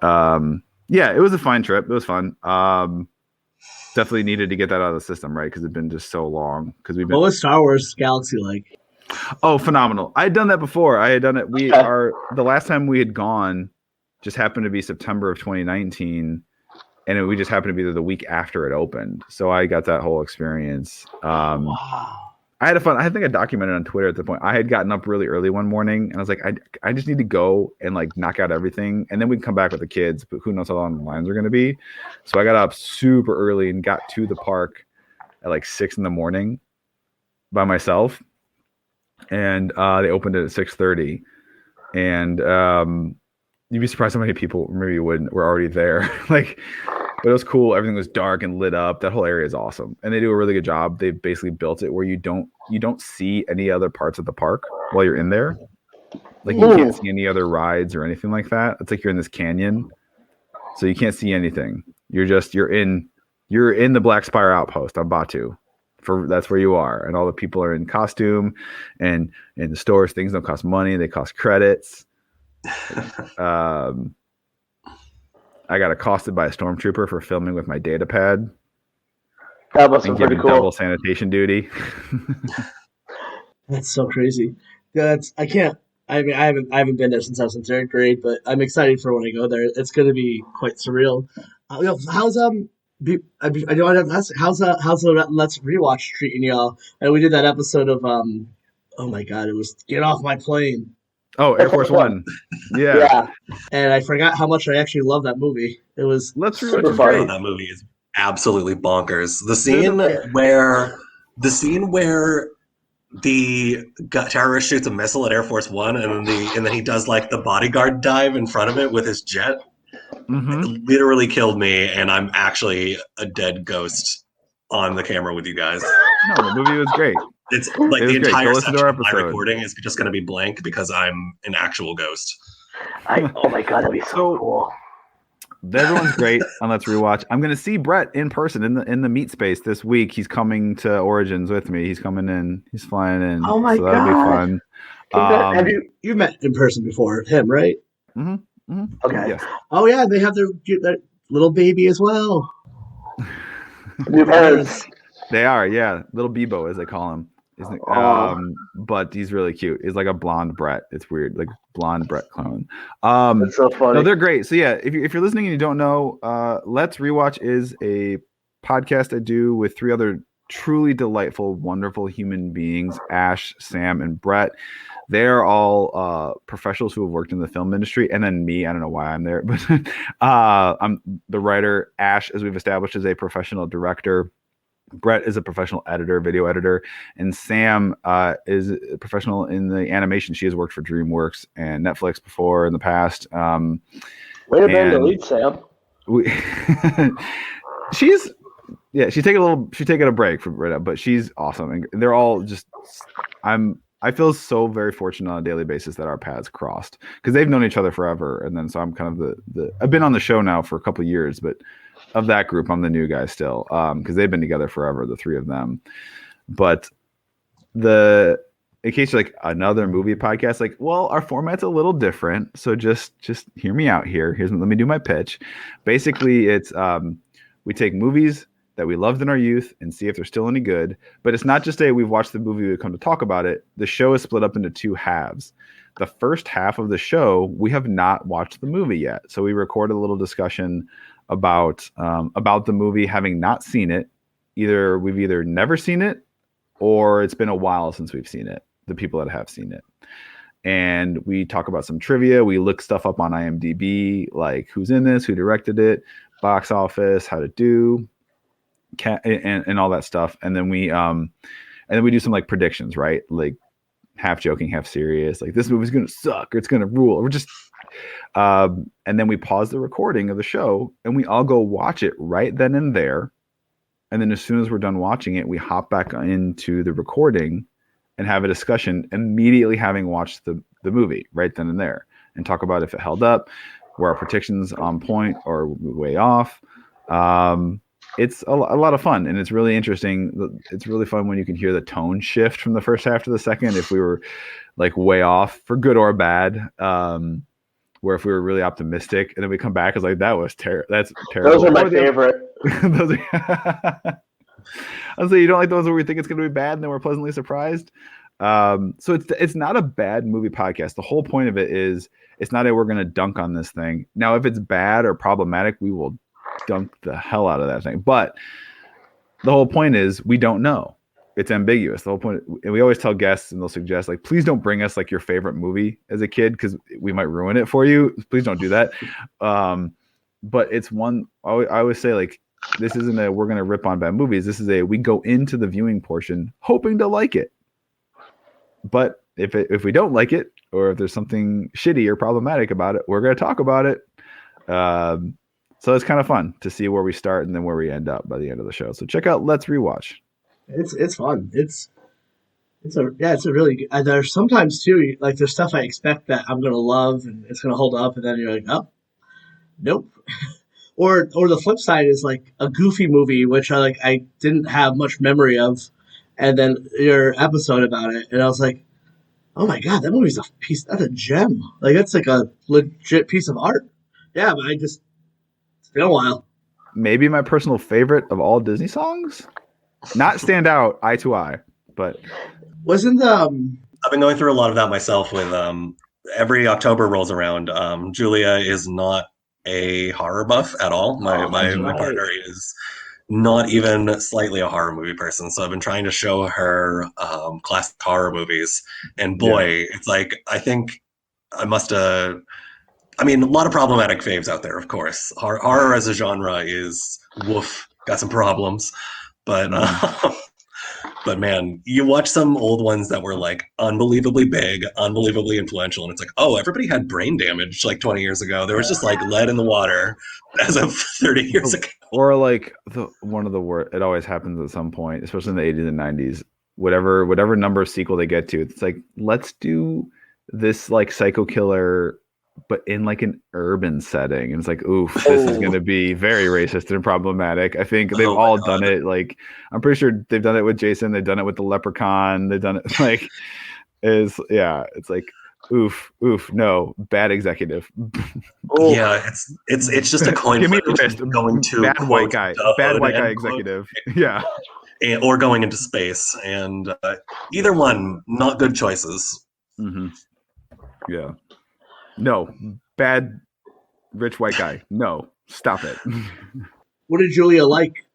yeah, it was a fine trip. It was fun. Definitely needed to get that out of the system, right? Because it'd been just so long. What was Star Wars Galaxy like? Oh, phenomenal! I had done that before. I had done it. The last time we had gone just happened to be September of 2019, and we just happened to be there the week after it opened. So I got that whole experience. Wow. I had a fun. I think I documented on Twitter at the point. I had gotten up really early one morning, and I was like, I just need to go and like knock out everything, and then we can come back with the kids. But who knows how long the lines are going to be? So I got up super early and got to the park at like 6 a.m. by myself, and they opened it at 6:30, and you'd be surprised how many people, maybe you wouldn't, were already there. Like, but it was cool. Everything was dark and lit up. That whole area is awesome, and they do a really good job. They've basically built it where you don't see any other parts of the park while you're in there. Like, you can't see any other rides or anything like that. It's like you're in this canyon, so you can't see anything. You're in the Black Spire Outpost on Batu. That's where you are, and all the people are in costume, and in the stores things don't cost money; they cost credits. I got accosted by a stormtrooper for filming with my data pad. That must have been pretty cool. Double sanitation duty. That's so crazy. I can't. I mean, I haven't been there since I was in 3rd grade, but I'm excited for when I go there. It's going to be quite surreal. How's the Let's Rewatch treating y'all? And we did that episode of oh my god, it was Get Off My Plane. Oh, Air Force One. Yeah. And I forgot how much I actually love that movie. It was super fun. That movie is absolutely bonkers. The scene where the terrorist shoots a missile at Air Force One, and then he does like the bodyguard dive in front of it with his jet. It literally killed me, and I'm actually a dead ghost on the camera with you guys. No, the movie was great. It's like the entire section of my recording is just going to be blank because I'm an actual ghost. Oh my god, that'd be so cool. Everyone's great on Let's Rewatch. I'm going to see Brett in person in the meet space this week. He's coming to Origins with me. He's coming in. He's flying in. Oh my god, that'll be fun. Have you met in person before him, right? Okay. Yes. Oh yeah, they have their little baby as well. New parents. They are, yeah. Little Bebo, as they call him. But he's really cute. He's like a blonde Brett. It's weird, like blonde Brett clone. That's so funny. No, they're great. So yeah, if you're listening and you don't know, Let's Rewatch is a podcast I do with 3 other truly delightful, wonderful human beings: Ash, Sam, and Brett. They're all professionals who have worked in the film industry, and then me. I don't know why I'm there, but I'm the writer. Ash, as we've established, is a professional director. Brett is a professional editor, video editor, and Sam is a professional in the animation. She has worked for DreamWorks and Netflix before in the past. Way to bend the lead, Sam. She's taking a break from right now, but she's awesome, and they're all just. I feel so very fortunate on a daily basis that our paths crossed because they've known each other forever. And then so I'm kind of the I've been on the show now for a couple of years, but of that group, I'm the new guy still because they've been together forever, the three of them. But in case you're like another movie podcast, like, well, our format's a little different. So just hear me out here. Let me do my pitch. Basically, it's we take movies that we loved in our youth and see if they're still any good. But it's not just we've watched the movie, we come to talk about it. The show is split up into two halves. The first half of the show, we have not watched the movie yet. So we recorded a little discussion about the movie, having not seen it. We've either never seen it or it's been a while since we've seen it, the people that have seen it. And we talk about some trivia. We look stuff up on IMDb, like who's in this, who directed it, box office, how to do, and all that stuff. And then we do some like predictions, right? Like half joking, half serious. Like this movie's gonna suck or it's gonna rule. We're just and then we pause the recording of the show and we all go watch it right then and there. And then as soon as we're done watching it, we hop back into the recording and have a discussion immediately having watched the movie right then and there and talk about if it held up, were our predictions on point or way off. It's a lot of fun and it's really interesting. It's really fun when you can hear the tone shift from the first half to the second. If we were like way off for good or bad, where if we were really optimistic and then we come back, it's like, that's terrible. Those are my favorite. Those are I'll say you don't like those where we think it's going to be bad and then we're pleasantly surprised. So it's not a bad movie podcast. The whole point of it is it's not we're going to dunk on this thing. Now, if it's bad or problematic, we will dunk the hell out of that thing. But the whole point is we don't know. It's ambiguous. The whole point, and we always tell guests and they'll suggest like, please don't bring us like your favorite movie as a kid because we might ruin it for you. Please don't do that. But it's one, I always say like, this isn't we're going to rip on bad movies. This is we go into the viewing portion hoping to like it. But if we don't like it, or if there's something shitty or problematic about it, we're going to talk about it. So it's kind of fun to see where we start and then where we end up by the end of the show. So check out Let's Rewatch. It's fun. It's a really good. There's sometimes too, like there's stuff I expect that I'm gonna love and it's gonna hold up, and then you're like, oh, nope. Or the flip side is like a goofy movie, which I didn't have much memory of, and then your episode about it, and I was like, oh my god, that movie's that's a gem. Like that's like a legit piece of art. Yeah, but it's been a while. Maybe my personal favorite of all Disney songs. Not stand out eye to eye, but wasn't I've been going through a lot of that myself with every October rolls around. Julia is not a horror buff at all. My partner is not even slightly a horror movie person. So I've been trying to show her classic horror movies. And boy, it's like, I think I must have, a lot of problematic faves out there, of course. Horror as a genre is got some problems. But man, you watch some old ones that were like unbelievably big, unbelievably influential, and it's like, oh, everybody had brain damage like 20 years ago. There was just like lead in the water as of 30 years ago. Or like one of the worst. It always happens at some point, especially in the 80s and 90s. Whatever number of sequel they get to, it's like, let's do this like psycho killer, but in like an urban setting. And it's like, oof, this is going to be very racist and problematic. I think they've all done it. Like, I'm pretty sure they've done it with Jason. They've done it with the Leprechaun. They've done it like, it's like, oof, no, bad executive. Yeah, it's just a coin Give me flip a fist. going to bad white guy executive. Yeah. Or going into space. And either one, not good choices. Mm-hmm. Yeah. No, bad rich white guy. No, stop it. What did Julia like?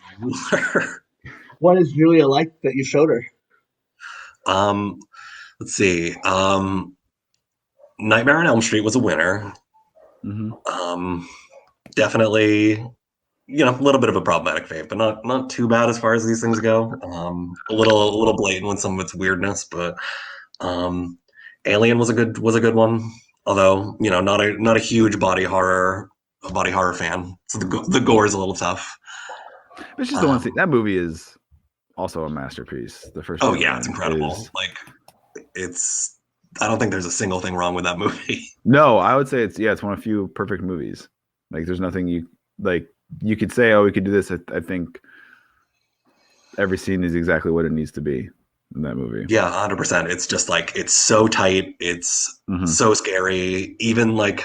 What is Julia like that you showed her? Let's see. Nightmare on Elm Street was a winner. Mm-hmm. Definitely, a little bit of a problematic fave, but not too bad as far as these things go. A little blatant with some of its weirdness, but Alien was a good one. Although, not a huge body horror fan, so the gore is a little tough. It's just the one thing. That movie is also a masterpiece. The first. Oh yeah, it's incredible. I don't think there's a single thing wrong with that movie. No, I would say it's one of few perfect movies. Like there's nothing you could say, oh, we could do this. I think every scene is exactly what it needs to be in that movie. Yeah, 100%. It's just like it's so tight. It's so scary. Even the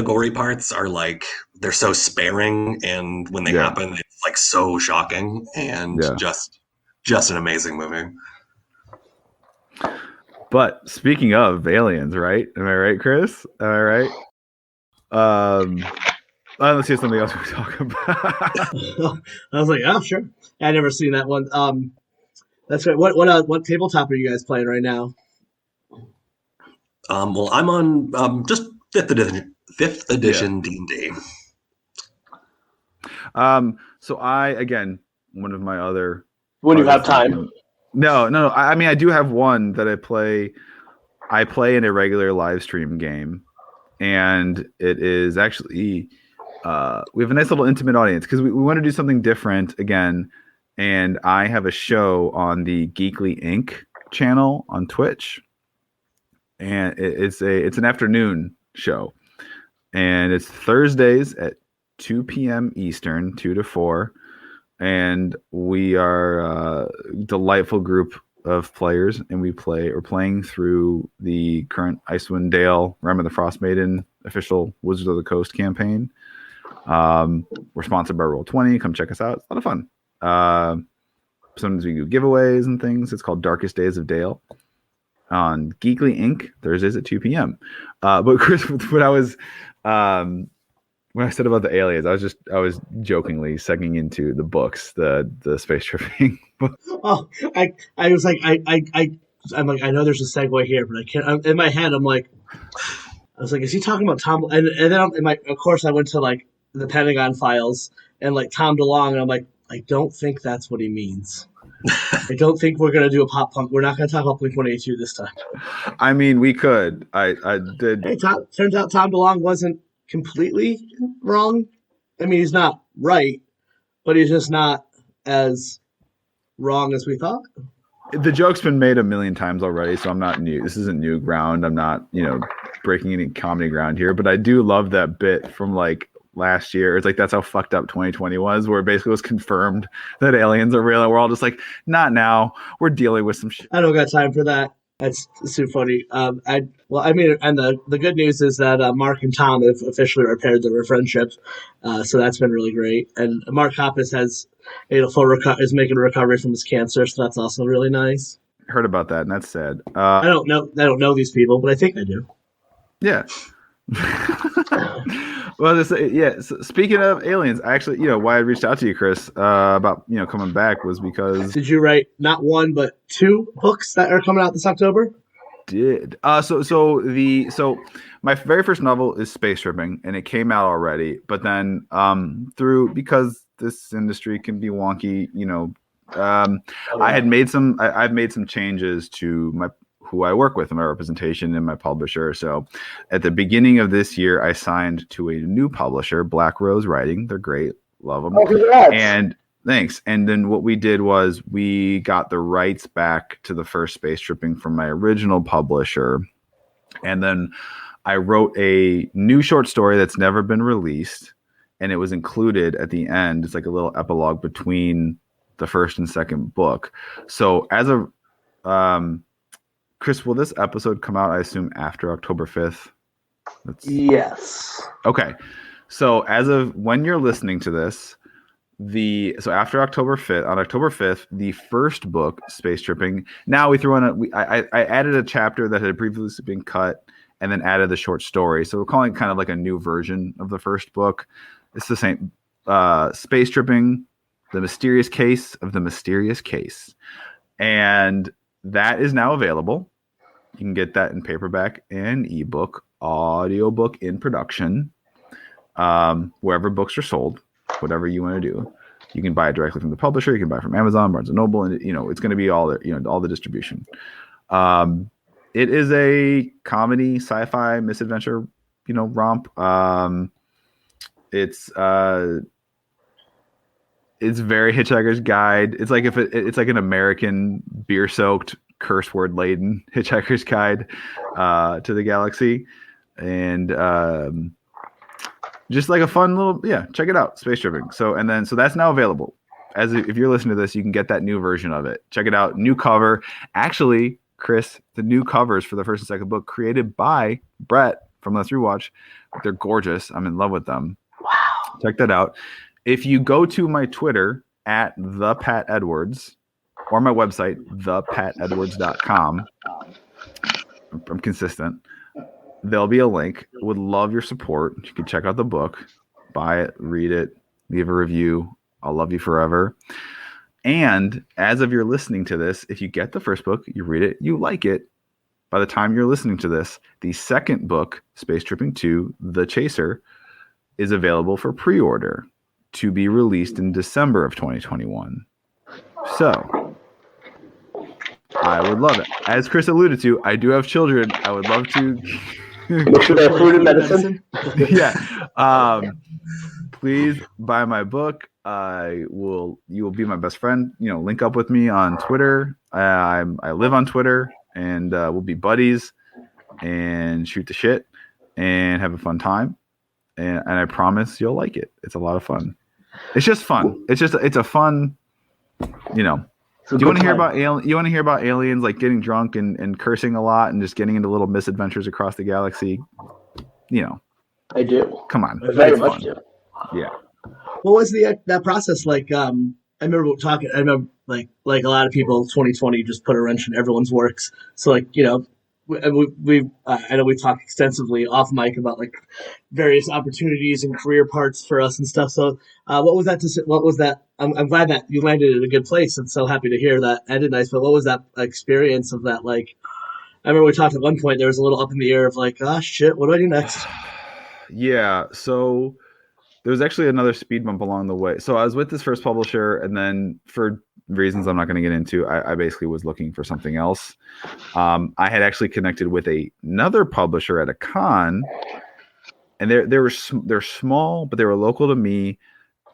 gory parts are like they're so sparing, and when they happen, it's like so shocking and just an amazing movie. But speaking of aliens, right? Am I right, Chris? Am I right? Let's see something else we talk about. I was like, oh, sure. I never seen that one. That's right. What tabletop are you guys playing right now? Well, I'm on just fifth edition D&D. So again, one of my other when you have time. No. I mean, I do have one that I play. I play in a regular live stream game, and it is actually we have a nice little intimate audience because we want to do something different again. And I have a show on the Geekly Inc channel on Twitch, and it's an afternoon show, and it's Thursdays at 2 p.m. Eastern, 2 to 4. And we are a delightful group of players, and we're playing through the current Icewind Dale, Realm of the Frostmaiden official Wizards of the Coast campaign. We're sponsored by Roll20. Come check us out. It's a lot of fun. Sometimes we do giveaways and things. It's called Darkest Days of Dale on Geekly Inc. Thursdays at 2 p.m. But Chris, when I said about the aliens, I was jokingly segueing into the books, the space tripping book. Oh, I was like, I'm like, I know there's a segue here, but I can't. In my head, I was like, is he talking about Tom? And then of course, I went to like the Pentagon Files and like Tom DeLonge, and I'm like, I don't think that's what he means. I don't think we're gonna do a pop punk. We're not gonna talk about Blink-182 this time. I mean, we could. I did. Hey, turns out Tom DeLonge wasn't completely wrong. I mean, he's not right, but he's just not as wrong as we thought. The joke's been made a million times already, so I'm not new. This isn't new ground. I'm not, breaking any comedy ground here, but I do love that bit from like last year. It's like that's how fucked up 2020 was, where it basically was confirmed that aliens are real, and we're all just like, not now. We're dealing with some shit. I don't got time for that. That's so funny. And the good news is that Mark and Tom have officially repaired their friendship, so that's been really great. And Mark Hoppus is making a recovery from his cancer, so that's also really nice. Heard about that, and that's sad. I don't know these people, but I think I do. Yeah. Well, so speaking of aliens, actually, why I reached out to you, Chris, about coming back was because did you write not one but two books that are coming out this October? Did so my very first novel is Space Tripping, and it came out already, but then because this industry can be wonky, I've made some changes to who I work with in my representation and my publisher. So at the beginning of this year, I signed to a new publisher, Black Rose Writing. They're great. Love them. Oh, congrats. And thanks. And then what we did was we got the rights back to the first Space Tripping from my original publisher. And then I wrote a new short story that's never been released. And it was included at the end. It's like a little epilogue between the first and second book. So as a, Chris, will this episode come out, I assume, after October 5th? Yes. Okay. So as of when you're listening to this, after October 5th, on October 5th, the first book, Space Tripping, now we threw in I added a chapter that had previously been cut and then added the short story. So we're calling it kind of like a new version of the first book. It's the same. Space Tripping, The Mysterious Case of the Mysterious Case. And that is now available. You can get that in paperback and ebook, audiobook in production, wherever books are sold, whatever you want to do. You can buy it directly from the publisher. You can buy it from Amazon, Barnes & Noble, and it's going to be all the distribution. It is a comedy, sci-fi, misadventure, romp. It's very Hitchhiker's Guide. It's like it's like an American beer-soaked curse word laden Hitchhiker's Guide to the Galaxy, and just like a fun little check it out, Space Tripping. So that's now available. If you're listening to this, you can get that new version of it. Check it out. New cover. Actually, Chris, the new covers for the first and second book created by Brett from Let's Rewatch. They're gorgeous. I'm in love with them. Wow. Check that out. If you go to my Twitter at the Pat Edwards or my website, thepatedwards.com, I'm consistent. There'll be a link. Would love your support. You can check out the book, buy it, read it, leave a review. I'll love you forever. And as of you're listening to this, if you get the first book, you read it, you like it, by the time you're listening to this, the second book, Space Tripping 2, The Chaser, is available for pre-order to be released in December of 2021. So, I would love it. As Chris alluded to, I do have children. I would love to... Make sure they have food and medicine. Please buy my book. You will be my best friend. Link up with me on Twitter. I live on Twitter, and we'll be buddies and shoot the shit and have a fun time. And I promise you'll like it. It's a lot of fun. It's just fun. It's a fun, Do you want to hear about You want to hear about aliens like getting drunk and cursing a lot and just getting into little misadventures across the galaxy? I do. Come on, I very much do. Yeah. What was that process like? I remember talking. I remember like a lot of people, 2020 just put a wrench in everyone's works. So I know we've talked extensively off mic about like various opportunities and career parts for us and stuff. So what was that? What was that? I'm glad that you landed in a good place. I'm so happy to hear that ended nice. But what was that experience of that? Like, I remember we talked at one point. There was a little up in the air of like, oh shit, what do I do next? Yeah. So there was actually another speed bump along the way. So I was with this first publisher, and then for reasons I'm not going to get into, I basically was looking for something else. I had actually connected with another publisher at a con, and they're small, but they were local to me.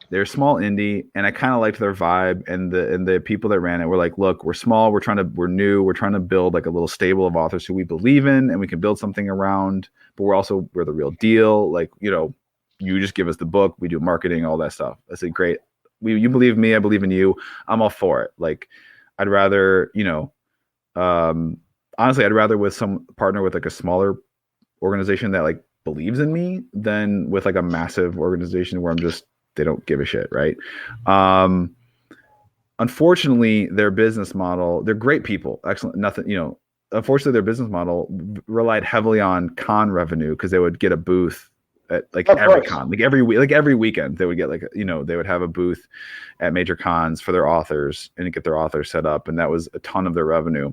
They're small indie, and I kind of liked their vibe, and the people that ran it were like, look, we're small, we're new, we're trying to build like a little stable of authors who we believe in and we can build something around, but we're the real deal. Like, you just give us the book, we do marketing, all that stuff. I said, great. You believe me, I believe in you. I'm all for it. Like, I'd rather, honestly, I'd rather with some partner with like a smaller organization that like believes in me than with like a massive organization where they don't give a shit. Right. Unfortunately, their business model, they're great people. Excellent. Nothing, unfortunately their business model relied heavily on con revenue because they would get a booth at like every con, like every week, like every weekend they would get like, they would have a booth at major cons for their authors and get their authors set up. And that was a ton of their revenue.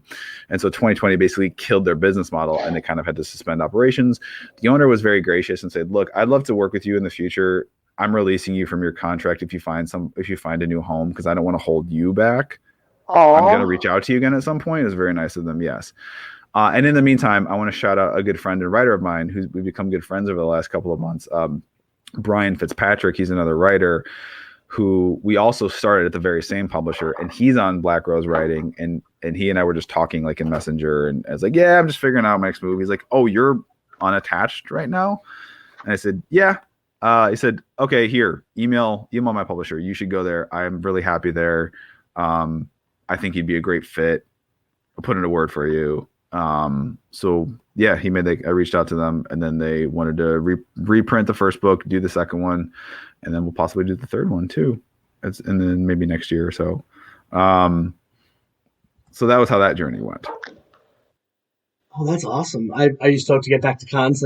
And so 2020 basically killed their business model and they kind of had to suspend operations. The owner was very gracious and said, look, I'd love to work with you in the future. I'm releasing you from your contract if you find a new home, because I don't want to hold you back. Aww. I'm going to reach out to you again at some point. It was very nice of them. Yes. And in the meantime, I want to shout out a good friend and writer of mine who's we've become good friends over the last couple of months. Brian Fitzpatrick. He's another writer who we also started at the very same publisher, and he's on Black Rose Writing. And he and I were just talking like in Messenger, and I was like, yeah, I'm just figuring out my next move. He's like, oh, you're unattached right now? And I said, yeah. He said, okay, here, email my publisher. You should go there. I'm really happy there. I think he'd be a great fit. I'll put in a word for you. So yeah, I reached out to them, and then they wanted to reprint the first book, do the second one, and then we'll possibly do the third one too. And then maybe next year or so. So that was how that journey went. Oh, that's awesome. I used to hope to get back to cons.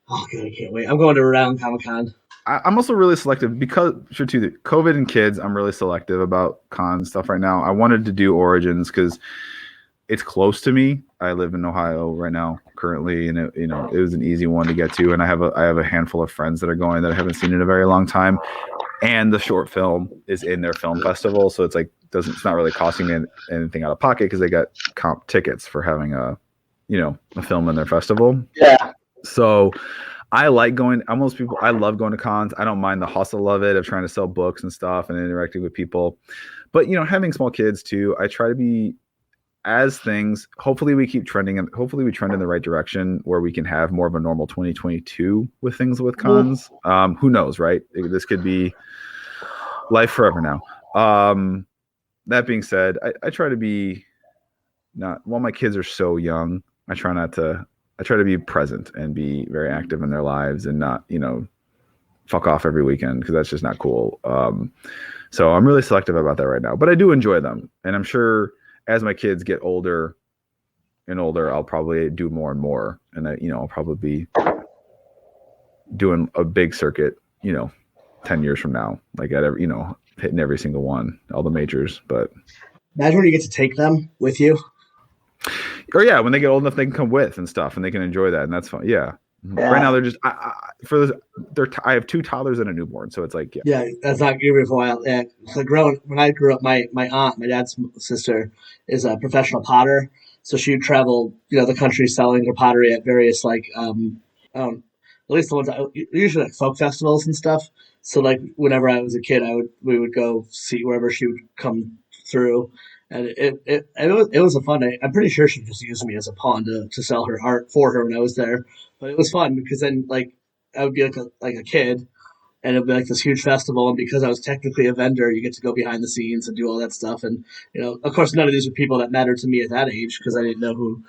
Oh god, I can't wait. I'm going to Rhode Island Comic Con. I'm also really selective because COVID and kids. I'm really selective about con stuff right now. I wanted to do Origins because it's close to me. I live in Ohio right now currently, and it was an easy one to get to. And I have a handful of friends that are going that I haven't seen in a very long time. And the short film is in their film festival, so it's not really costing me anything out of pocket because they got comp tickets for having a film in their festival. Yeah. So I like going. I love going to cons. I don't mind the hustle of it, of trying to sell books and stuff and interacting with people. But having small kids too, I try to be as things, hopefully we keep trending, and hopefully we trend in the right direction where we can have more of a normal 2022 with things with cons. Who knows, right? This could be life forever now. That being said, I try to be not, while my kids are so young, I try to be present and be very active in their lives and not, fuck off every weekend, because that's just not cool. So I'm really selective about that right now, but I do enjoy them. And I'm sure as my kids get older and older, I'll probably do more and more. And I'll probably be doing a big circuit, 10 years from now, like at every, hitting every single one, all the majors. But imagine when you get to take them with you. Or yeah, when they get old enough, they can come with and stuff, and they can enjoy that, and that's fun. Yeah. Right now they're just I have 2 toddlers and a newborn, so it's like that's not good for a while. Yeah, so when I grew up, my aunt, my dad's sister, is a professional potter, so she would travel the country selling her pottery at various at least the ones usually like folk festivals and stuff. So like whenever I was a kid, we would go see wherever she would come through. And it was a fun day. I'm pretty sure she just used me as a pawn to sell her art for her when I was there. But it was fun because then I would be like a kid, and it'd be like this huge festival. And because I was technically a vendor, you get to go behind the scenes and do all that stuff. And of course, none of these were people that mattered to me at that age because I didn't know who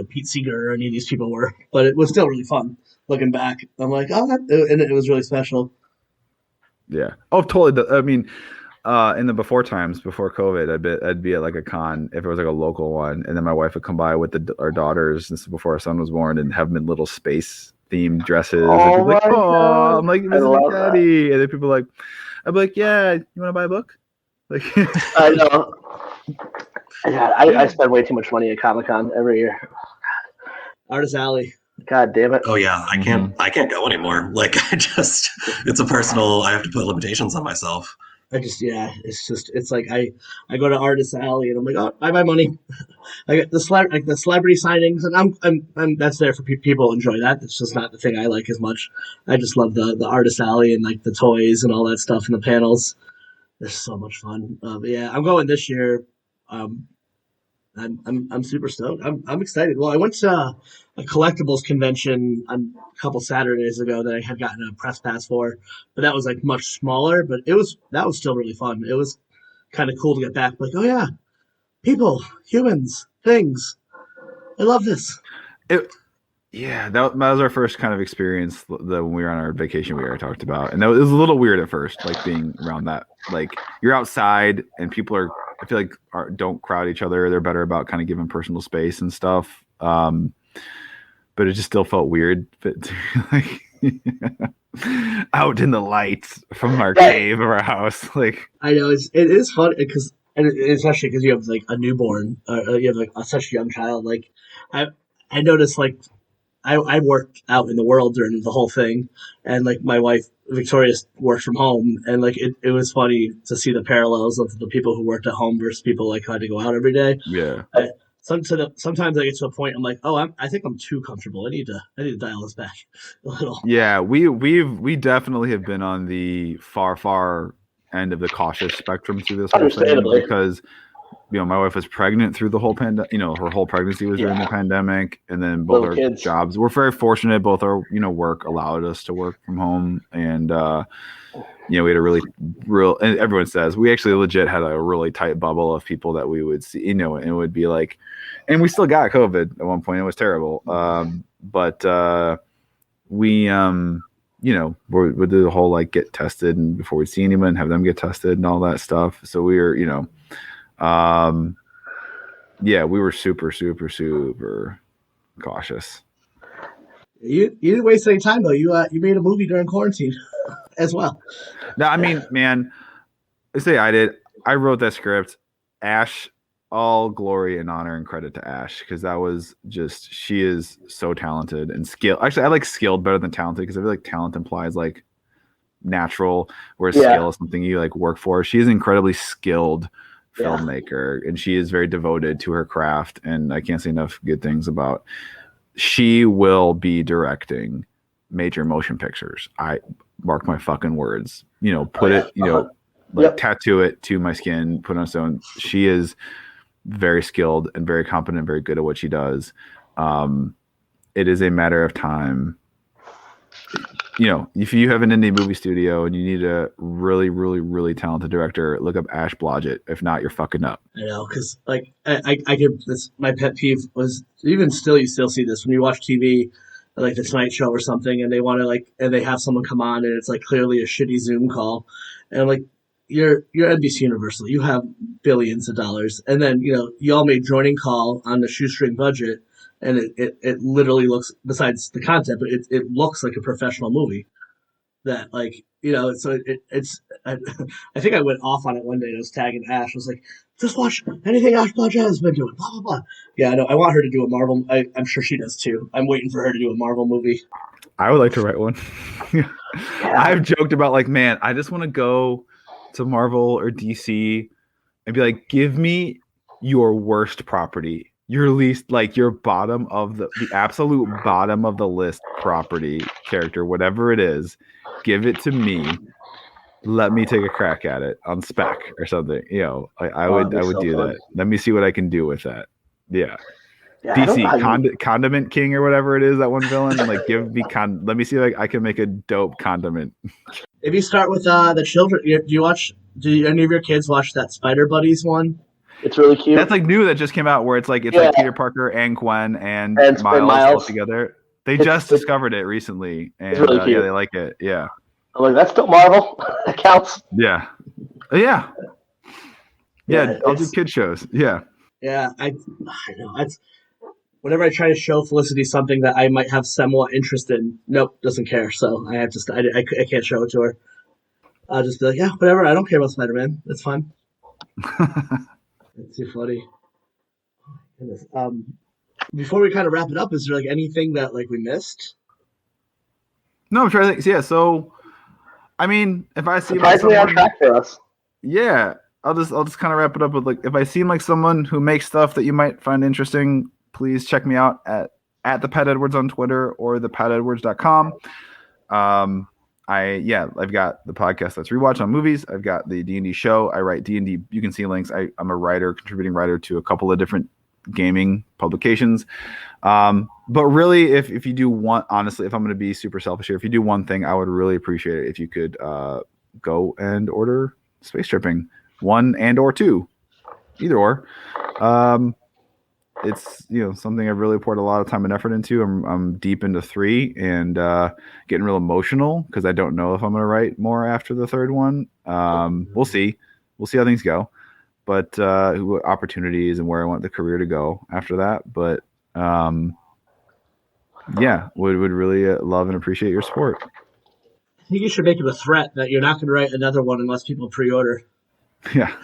Pete Seeger or any of these people were. But it was still really fun looking back. I'm like, and it was really special. Yeah. Oh, totally. I mean. In the before times, before COVID, I'd be at like a con if it was like a local one, and then my wife would come by with our daughters, and before our son was born, and have them in little space themed dresses. Oh my God. I'm like, visiting daddy, and then people are like, I'd be like, yeah, you want to buy a book? Like, I know. Yeah, I spend way too much money at Comic-Con every year. Artist Alley. God damn it. Oh yeah, I can't go anymore. Like it's a personal. I have to put limitations on myself. It's like I go to Artist Alley and I'm like, oh, I buy money. I get the celebrity signings, and I'm that's there for people who enjoy that. It's just not the thing I like as much. I just love the Artist Alley and like the toys and all that stuff and the panels. They're so much fun. But yeah, I'm going this year. I'm super stoked. I'm excited. Well, I went to a collectibles convention a couple Saturdays ago that I had gotten a press pass for, but that was like much smaller. But that was still really fun. It was kind of cool to get back. Like, oh yeah, people, humans, things. I love this. Yeah, that was our first kind of experience when we were on our vacation we already talked about. And it was a little weird at first, like being around that. Like you're outside and people I feel like don't crowd each other. They're better about kind of giving personal space and stuff. But it just still felt weird. But like out in the lights from our cave or our house. Like I know it is fun because, and especially because you have like a newborn, you have like such a young child. Like I noticed like I worked out in the world during the whole thing, and like my wife Victoria worked from home, and like it was funny to see the parallels of the people who worked at home versus people like who had to go out every day. Yeah. Sometimes I get to a point I'm like, oh, I think I'm too comfortable. I need to dial this back a little. Yeah, we definitely have been on the far end of the cautious spectrum through this whole thing because my wife was pregnant through the whole pandemic. Her whole pregnancy was during the pandemic, and then both our kids. Jobs. We're very fortunate. Both our work allowed us to work from home, and we had a really real. And everyone says we actually legit had a really tight bubble of people that we would see. And it would be like, and we still got COVID at one point. It was terrible, but we we did the whole like get tested and before we see anyone, have them get tested and all that stuff. So we were we were super, super, super cautious. You didn't waste any time though. You made a movie during quarantine as well. No, I mean, man, I say I did. I wrote that script. Ash, all glory and honor and credit to Ash because that was just she is so talented and skilled. Actually, I like skilled better than talented because I feel like talent implies like natural, whereas skill is something you like work for. She is incredibly skilled filmmaker and she is very devoted to her craft, and I can't say enough good things about. She will be directing major motion pictures. I mark my fucking words. Put it, tattoo it to my skin, put it on stone. She is very skilled and very competent, very good at what she does. It is a matter of time. You know, if you have an indie movie studio and you need a really, really, really talented director, look up Ash Blodgett. If not, you're fucking up. I know, because like I give this, my pet peeve was, even still, you still see this when you watch TV, like the Tonight Show or something, and they want to and they have someone come on and it's like clearly a shitty Zoom call, and I'm like, you're NBC Universal, you have billions of dollars, and then you all made Joining Call on the shoestring budget. And it literally looks, besides the content, but it looks like a professional movie. That so it's I think I went off on it one day and I was tagging Ash. I was like, just watch anything Ash Blodgett has been doing, blah blah blah. Yeah, I know. I want her to do a Marvel. I'm sure she does too. I'm waiting for her to do a Marvel movie. I would like to write one. I've joked about like, man, I just want to go to Marvel or DC and be like, give me your worst property. Your least, like your bottom of the absolute bottom of the list property character, whatever it is, give it to me. Let me take a crack at it on spec or something. I would do that. Let me see what I can do with that. Yeah. DC Condiment King or whatever it is, that one villain. Like, give me let me see like I can make a dope condiment. If you start with the children, do any of your kids watch that Spider Buddies one? It's really cute. That's like new that just came out where it's like like Peter Parker and Gwen and Miles all together. They just discovered it recently, and really they like it. Yeah, I'm like, that's still Marvel. That counts. Yeah. I'll do kid shows. Yeah. I know. Whenever I try to show Felicity something that I might have somewhat interest in, nope, doesn't care. So I have to. I can't show it to her. I'll just be like, yeah, whatever. I don't care about Spider-Man. It's fine. It's too funny. Goodness. Before we kind of wrap it up, is there like anything that like we missed? No, I'm trying to think. Yeah, so I mean, if I see surprisingly on track for us. Yeah, I'll just kind of wrap it up with like, if I seem like someone who makes stuff that you might find interesting, please check me out at the Pat Edwards on Twitter or thepatedwards.com. I've got the podcast that's Rewatch on movies. I've got the D&D show. I write D&D. You can see links. I'm a writer, contributing writer to a couple of different gaming publications. But really, if you do want, honestly, if I'm going to be super selfish here, if you do one thing, I would really appreciate it if you could go and order Space Tripping 1 and or 2, either or. It's something I've really poured a lot of time and effort into. I'm deep into 3 and getting real emotional because I don't know if I'm going to write more after the third one. We'll see how things go, but opportunities and where I want the career to go after that. But would really love and appreciate your support. I think you should make it a threat that you're not going to write another one unless people pre-order. Yeah.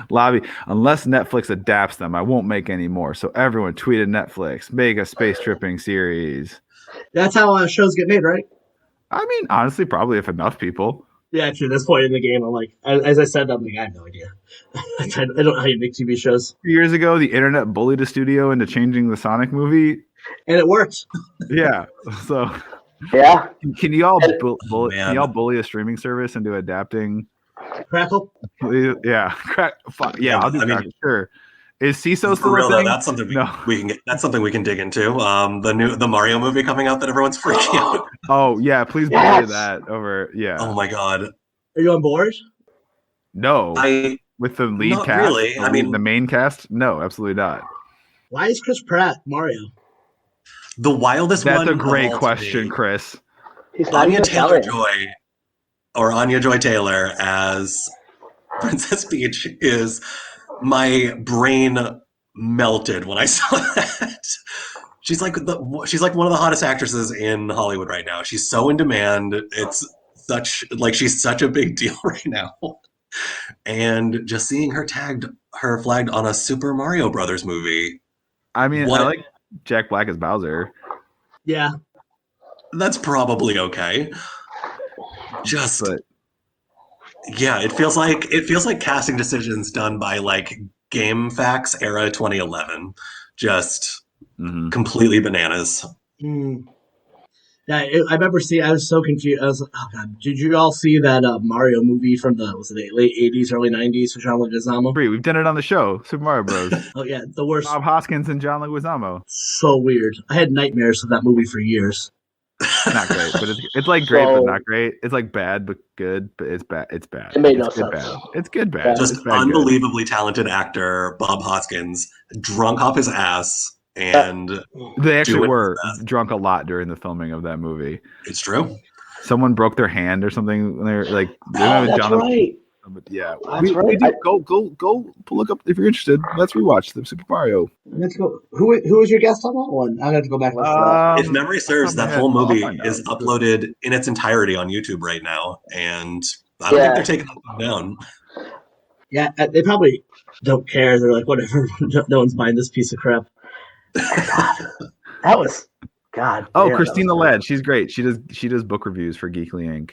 Lobby, unless Netflix adapts them, I won't make any more. So everyone tweet at Netflix, make a Space Tripping series. That's how shows get made, right? I mean, honestly, probably if enough people. Yeah, to this point in the game, I'm like, as I said, I'm like, I have no idea. I don't know how you make TV shows. Years ago, the internet bullied a studio into changing the Sonic movie, and it worked. Yeah, so yeah, can you all bully a streaming service into adapting? Crackle? Yeah. I'll do that. Sure. Is CISO still real a thing? Though, that's something we can get. That's something we can dig into. The Mario movie coming out that everyone's freaking out. Oh yeah, please bully that over. Yeah. Oh my god. Are you on board? No. With the lead not cast. Really. I mean, the main cast. No, absolutely not. Why is Chris Pratt Mario? The wildest That's one. That's a great question, Chris. Anya Taylor-Joy. Or Anya Joy Taylor as Princess Peach is, my brain melted when I saw that. She's like one of the hottest actresses in Hollywood right now. She's so in demand. It's she's such a big deal right now. And just seeing her flagged on a Super Mario Brothers movie. I mean, I like Jack Black as Bowser. Yeah. That's probably okay. It feels like casting decisions done by like Game Facts era 2011, just completely bananas. Yeah, I remember seeing. I was so confused. I was like, "Oh God!" Did you all see that Mario movie from the late '80s, early '90s with John Leguizamo? We've done it on the show, Super Mario Bros. Oh yeah, the worst. Bob Hoskins and John Leguizamo. So weird. I had nightmares of that movie for years. Not great, but it's like great, but So- not great. It's like bad, but good, but it's bad. It's bad. It made no It's good, sense. bad. It's good, bad. Just It's bad, good. unbelievably talented actor Bob Hoskins, drunk off his ass, and They actually doing were his best. drunk a lot during the filming of that movie. It's true. Someone broke their hand or something. When they're like, they don't Oh, have that's John- right. But yeah, That's we right. do. Go look up if you're interested. Let's rewatch the Super Mario. Let's go. Who was your guest on that one? I have to go back and listen to that. If memory serves, top of my that whole head, I'll movie find out. is uploaded in its entirety on YouTube right now, and I don't think they're taking that down. Yeah, they probably don't care. They're like, whatever. No one's buying this piece of crap. That was God. Oh, damn, that Christina was Ladd, she's great. She does book reviews for Geekly Inc.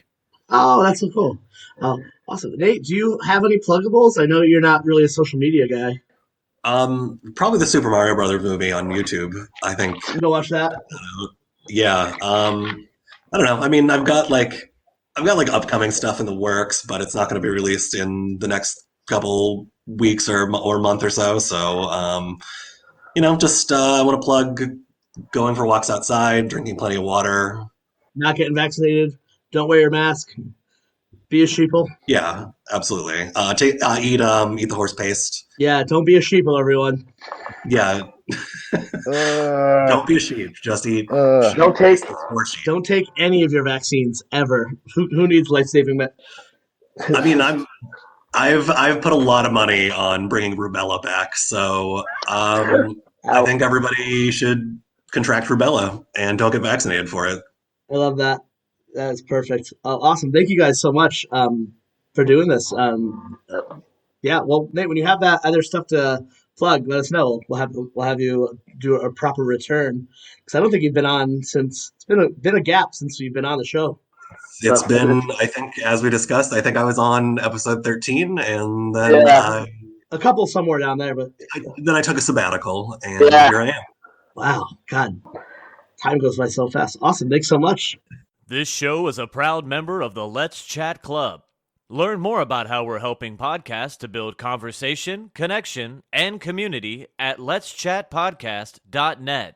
Oh, that's so cool. Oh, awesome. Nate, do you have any pluggables? I know you're not really a social media guy. Probably the Super Mario Brothers movie on YouTube. I think. You go watch that. Yeah. I don't know. I mean, I've got like upcoming stuff in the works, but it's not going to be released in the next couple weeks or month or so. So, just I want to plug going for walks outside, drinking plenty of water. Not getting vaccinated. Don't wear your mask. Be a sheeple. Yeah, absolutely. Eat the horse paste. Yeah, don't be a sheeple, everyone. Yeah, don't be a sheep. Just eat. Don't take. Horse sheep. Don't take any of your vaccines ever. Who needs life-saving I mean, I've put a lot of money on bringing rubella back, so I think everybody should contract rubella and don't get vaccinated for it. I love that. That is perfect. Awesome. Thank you guys so much for doing this. Yeah. Well, Nate, when you have that other stuff to plug, let us know. We'll have you do a proper return because I don't think you've been on since it's been a gap since you've been on the show. It's been, I think, as we discussed, I think I was on episode 13, and then A couple somewhere down there, but I took a sabbatical, and Yeah. here I am. wow, God, time goes by so fast. Awesome. Thanks so much. This show is a proud member of the Let's Chat Club. Learn more about how we're helping podcasts to build conversation, connection, and community at letschatpodcast.net.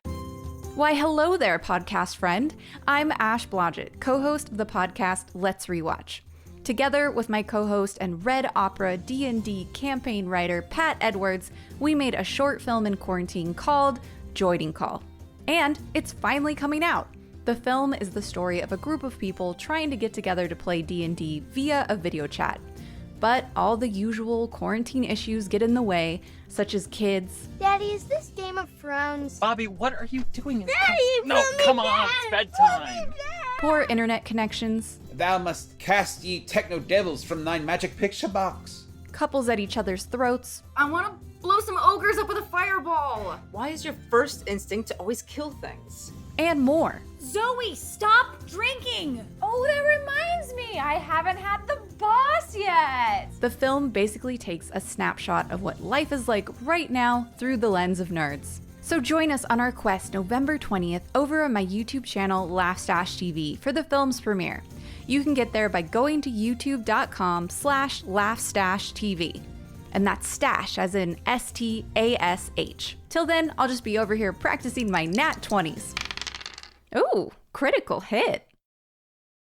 Why, hello there, podcast friend. I'm Ash Blodgett, co-host of the podcast Let's Rewatch. Together with my co-host and Red Opera D&D campaign writer Pat Edwards, we made a short film in quarantine called Joining Call. And it's finally coming out. The film is the story of a group of people trying to get together to play D&D via a video chat. But all the usual quarantine issues get in the way, such as kids, Daddy, is this Game of Thrones? Bobby, what are you doing? Daddy, No, put me come on, down, it's put me bedtime. down. poor internet connections, Thou must cast ye techno devils from thine magic picture box. couples at each other's throats, I want to blow some ogres up with a fireball. Why is your first instinct to always kill things? and more. Zoe, stop drinking. Oh, that reminds me. I haven't had the boss yet. The film basically takes a snapshot of what life is like right now through the lens of nerds. So join us on our quest November 20th over on my YouTube channel Laughstash TV for the film's premiere. You can get there by going to youtube.com/laughstashtv. And that's stash as in STASH. Till then, I'll just be over here practicing my nat 20s. Ooh, critical hit.